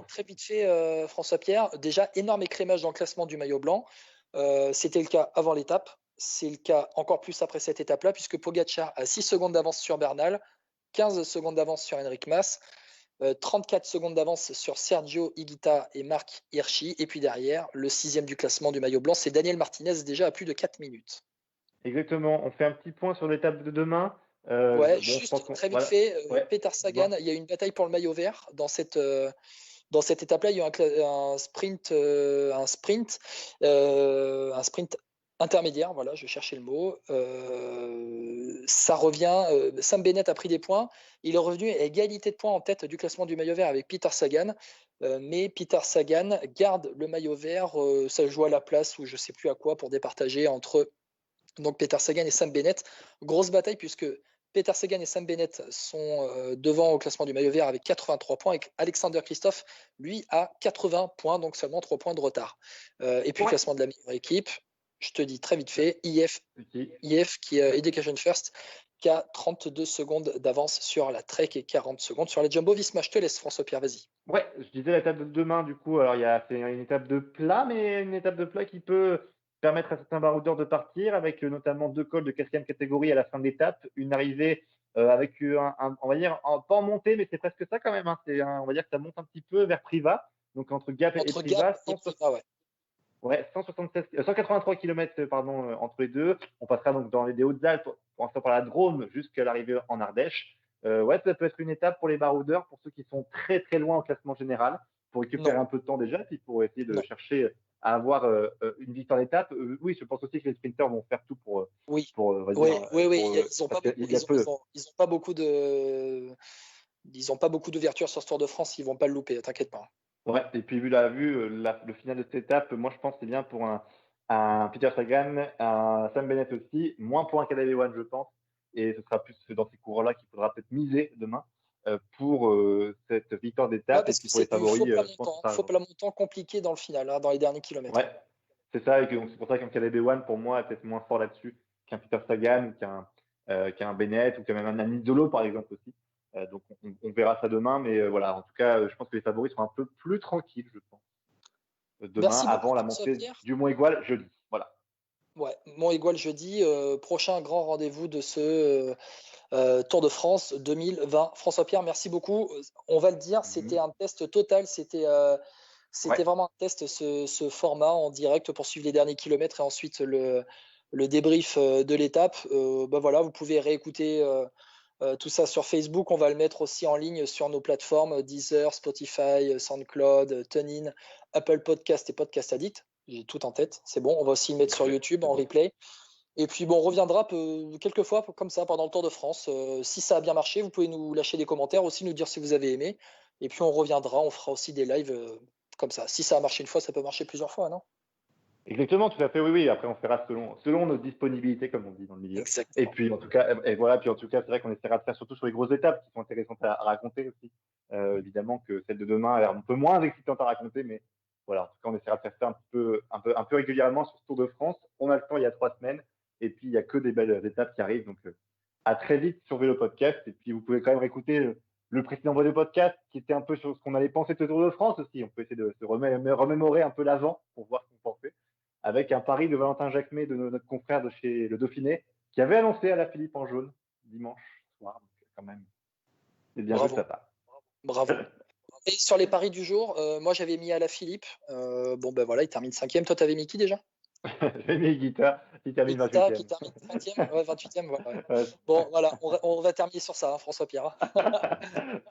S5: François-Pierre, déjà énorme écrémage dans le classement du maillot blanc. C'était le cas avant l'étape. C'est le cas encore plus après cette étape-là, puisque Pogacar a 6 secondes d'avance sur Bernal, 15 secondes d'avance sur Enric Mas, 34 secondes d'avance sur Sergio Higuita et Marc Hirschi. Et puis derrière, le 6e du classement du maillot blanc, c'est Daniel Martinez, déjà à plus de 4 minutes.
S6: Exactement. On fait un petit point sur l'étape de demain.
S5: Juste très vite fait, Peter Sagan, il y a une bataille pour le maillot vert dans cette étape-là. Il y a eu un sprint intermédiaire. Voilà, je cherchais le mot. Ça revient. Sam Bennett a pris des points. Il est revenu à égalité de points en tête du classement du maillot vert avec Peter Sagan. Mais Peter Sagan garde le maillot vert. Ça joue à la place ou je ne sais plus à quoi pour départager entre donc Peter Sagan et Sam Bennett. Grosse bataille puisque Peter Sagan et Sam Bennett sont devant au classement du maillot vert avec 83 points et Alexander Kristoff, lui, a 80 points, donc seulement 3 points de retard. Et puis le classement de la meilleure équipe, je te dis très vite fait, IF qui est Education First, qui a 32 secondes d'avance sur la Trek et 40 secondes sur la Jumbo Visma. Je te laisse, François-Pierre, vas-y.
S6: Ouais, je disais l'étape de demain, du coup, alors c'est une étape de plat, mais une étape de plat qui peut permettre à certains baroudeurs de partir, avec notamment 2 cols de 4e catégorie à la fin de l'étape, une arrivée avec on va dire, pas en montée, mais c'est presque ça quand même. Hein. On va dire que ça monte un petit peu vers Privas, donc entre Gap et Privas. 183 km entre les deux. On passera donc dans les Hautes-Alpes, pour l'instant par la Drôme, jusqu'à l'arrivée en Ardèche. Ça peut être une étape pour les baroudeurs, pour ceux qui sont très très loin au classement général, pour récupérer un peu de temps déjà, puis pour essayer de chercher à avoir une victoire d'étape. Oui, je pense aussi que les sprinters vont faire tout pour.
S5: Oui. Ils n'ont pas beaucoup d'ouverture sur ce Tour de France. Ils vont pas le louper. T'inquiète pas.
S6: Ouais. Et puis vu le final de cette étape, moi je pense que c'est bien pour un Peter Sagan, un Sam Bennett aussi, moins pour un Caleb Ewan, je pense. Et ce sera plus dans ces coureurs-là qu'il faudra peut-être miser demain. Pour cette victoire d'étape et puis pour les favoris.
S5: Faut plat montant compliqué dans le final, hein, dans les derniers kilomètres.
S6: Ouais, c'est ça, et c'est pour ça qu'un Caleb Ewan, pour moi, est peut-être moins fort là-dessus qu'un Peter Sagan, qu'un Bennett ou qu'un même Nizolo, par exemple, aussi. Donc, on verra ça demain, mais voilà, en tout cas, je pense que les favoris seront un peu plus tranquilles, je pense. Demain, avant la montée du Mont-Aigual, jeudi. Voilà.
S5: Ouais, Mont-Aigual jeudi, prochain grand rendez-vous de ce Tour de France 2020. François-Pierre, merci beaucoup. On va le dire, c'était un test total, c'était vraiment un test, ce format en direct pour suivre les derniers kilomètres et ensuite le débrief de l'étape. Voilà, vous pouvez réécouter tout ça sur Facebook. On va le mettre aussi en ligne sur nos plateformes Deezer, Spotify, SoundCloud, TuneIn, Apple Podcast et Podcast Addict. J'ai tout en tête, c'est bon. On va aussi le mettre sur YouTube en replay. Et puis bon, on reviendra quelques fois comme ça pendant le Tour de France. Si ça a bien marché, vous pouvez nous lâcher des commentaires aussi, nous dire si vous avez aimé. Et puis on reviendra, on fera aussi des lives comme ça. Si ça a marché une fois, ça peut marcher plusieurs fois, non?
S6: Exactement, tout à fait, oui. Après, on fera selon nos disponibilités, comme on dit dans le milieu.
S5: Exactement.
S6: Et puis, en tout cas, c'est vrai qu'on essaiera de faire surtout sur les grosses étapes qui sont intéressantes à raconter aussi. Évidemment que celle de demain est un peu moins excitante à raconter, mais voilà, en tout cas, on essaiera de faire ça un peu régulièrement sur ce Tour de France. On a le temps il y a 3 semaines, et puis il n'y a que des belles étapes qui arrivent. Donc, à très vite sur Vélo Podcast. Et puis, vous pouvez quand même écouter le précédent Vélo Podcast qui était un peu sur ce qu'on allait penser de ce Tour de France aussi. On peut essayer de se remémorer un peu l'avant pour voir ce qu'on pensait, avec un pari de Valentin Jacquemet, de notre confrère de chez Le Dauphiné, qui avait annoncé à la Philippe en jaune dimanche soir. Donc, quand même, c'est bien joué de sa part.
S5: Bravo. Et sur les paris du jour, moi j'avais mis à la Philippe. Bon ben voilà, il termine 5e. Toi, t'avais mis qui déjà?
S6: J'ai mis Guita, qui termine 28e.
S5: Qui termine 30e, ouais, 28e. Voilà. Ouais. Bon, voilà, on va terminer sur ça, hein, François Pierre.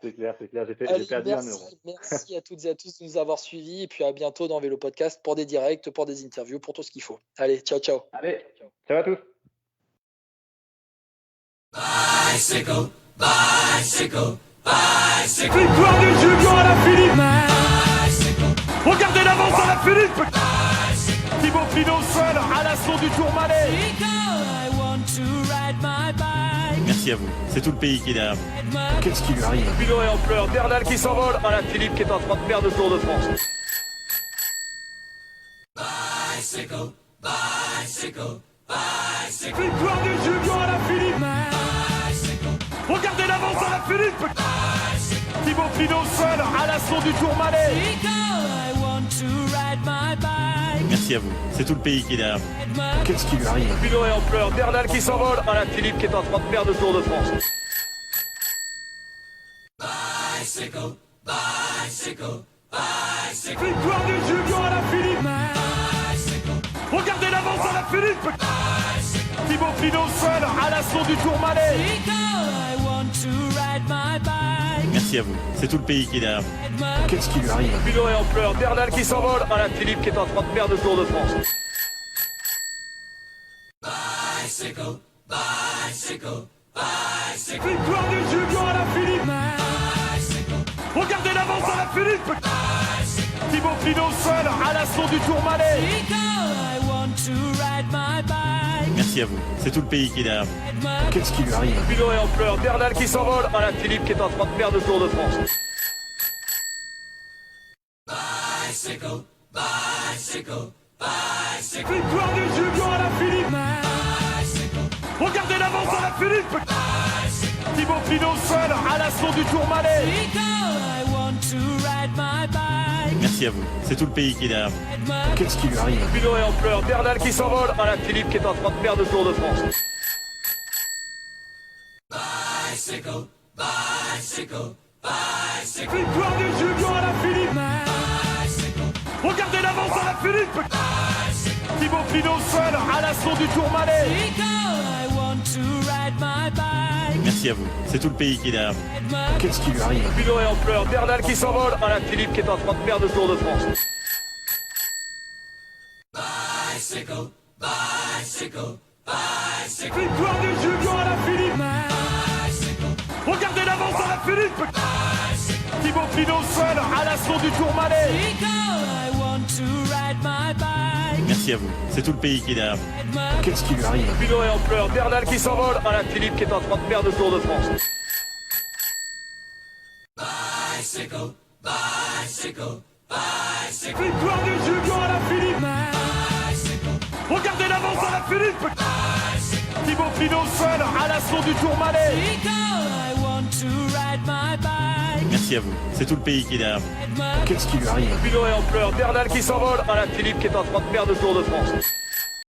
S6: C'est clair, j'ai perdu 1 euro.
S5: Merci à toutes et à tous de nous avoir suivis. Et puis à bientôt dans Vélo Podcast pour des directs, pour des interviews, pour tout ce qu'il faut. Allez, ciao, ciao.
S6: Allez, ciao à tous.
S4: Bicycle, bicycle, bicycle.
S3: Victoire de Julien Alaphilippe.
S4: Bicycle,
S3: Regardez l'avance d'Alaphilippe. Thibaut Pinot seul à l'assaut du Tourmalet.
S4: I want to ride my bike.
S1: Merci à vous. C'est tout le pays qui est derrière vous.
S2: Qu'est-ce qui lui arrive?
S3: Pinot est en pleurs, Bernal qui s'envole. Alaphilippe qui est en train de perdre le Tour de France.
S4: Bicycle, bicycle, bicycle.
S3: Victoire de Julien Alaphilippe.
S4: Bicycle,
S3: Regardez l'avance d'Alaphilippe.
S4: bicycle.
S3: Thibaut Pinot seul à l'assaut du Tourmalet.
S4: I want to ride my bike.
S1: Merci à vous. C'est tout le pays qui est derrière vous.
S2: Qu'est-ce qui lui arrive?
S3: Pinot est en pleurs, Bernal qui s'envole. Alaphilippe qui est en train de perdre le Tour de France.
S4: Bicycle, bicycle, bicycle.
S3: Victoire de Julien Alaphilippe.
S4: Bicycle,
S3: Regardez l'avance d'Alaphilippe.
S4: bicycle.
S3: Thibaut Pinot seul à l'assaut du Tourmalet.
S4: I want to ride my bike.
S1: Merci à vous. C'est tout le pays qui est derrière vous.
S2: Qu'est-ce qui lui arrive?
S3: Pinot est en pleurs, Bernal qui s'envole. Alaphilippe qui est en train de perdre le Tour de France.
S4: Bicycle, bicycle, bicycle.
S3: Victoire de Julien Alaphilippe.
S4: Bicycle,
S3: Regardez l'avance d'Alaphilippe.
S4: bicycle.
S3: Thibaut Pinot seul à l'assaut du Tourmalet.
S4: I want to ride my bike.
S1: Merci à vous. C'est tout le pays qui est derrière vous.
S2: Qu'est-ce qui lui arrive?
S3: Pinot est en pleurs, Bernal qui s'envole. Alaphilippe qui est en train de perdre le Tour de France.
S4: Bicycle, bicycle, bicycle.
S3: Victoire de Julien Alaphilippe.
S4: Bicycle,
S3: Regardez l'avance d'Alaphilippe.
S4: bicycle.
S3: Thibaut Pinot seul à l'assaut du Tourmalet.
S4: I want to ride my bike.
S1: Merci à vous. C'est tout le pays qui est derrière vous.
S2: Qu'est-ce qui lui arrive?
S3: Pinot est en pleurs, Bernal qui s'envole. Alaphilippe qui est en train de perdre le Tour de France.
S4: Bicycle, bicycle, bicycle.
S3: Victoire de Julien Alaphilippe.
S4: Bicycle,
S3: Regardez l'avance d'Alaphilippe.
S4: bicycle.
S3: Thibaut Pinot seul à l'assaut du Tourmalet.
S4: I want to ride my bike.
S1: Merci à vous. C'est tout le pays qui est derrière vous.
S2: Qu'est-ce qui lui arrive?
S3: Pinot est en pleurs, Bernal qui s'envole. Alaphilippe qui est en train de perdre le Tour de France.
S4: Bicycle, bicycle, bicycle.
S3: Victoire de Julien Alaphilippe.
S4: Bicycle,
S3: Regardez l'avance d'Alaphilippe.
S4: bicycle.
S3: Thibaut Pinot seul à l'assaut du Tourmalet.
S4: I want to ride my bike.
S1: Merci à vous. C'est tout le pays qui est derrière vous.
S2: Qu'est-ce qui lui arrive?
S3: Pinot est en pleurs, Bernal qui s'envole. Alaphilippe qui est en train de perdre le Tour de France.
S4: Bicycle, bicycle, bicycle.
S3: Victoire de Julien Alaphilippe.
S4: Bicycle,
S3: Regardez l'avance d'Alaphilippe.
S4: bicycle.
S3: Thibaut Pinot seul à l'assaut du Tourmalet.
S4: I want to ride my bike.
S1: Merci à vous. C'est tout le pays qui est derrière vous.
S2: Qu'est-ce qui lui arrive?
S3: Pinot est en pleurs, Bernal qui s'envole. Alaphilippe qui est en train de perdre le Tour de France.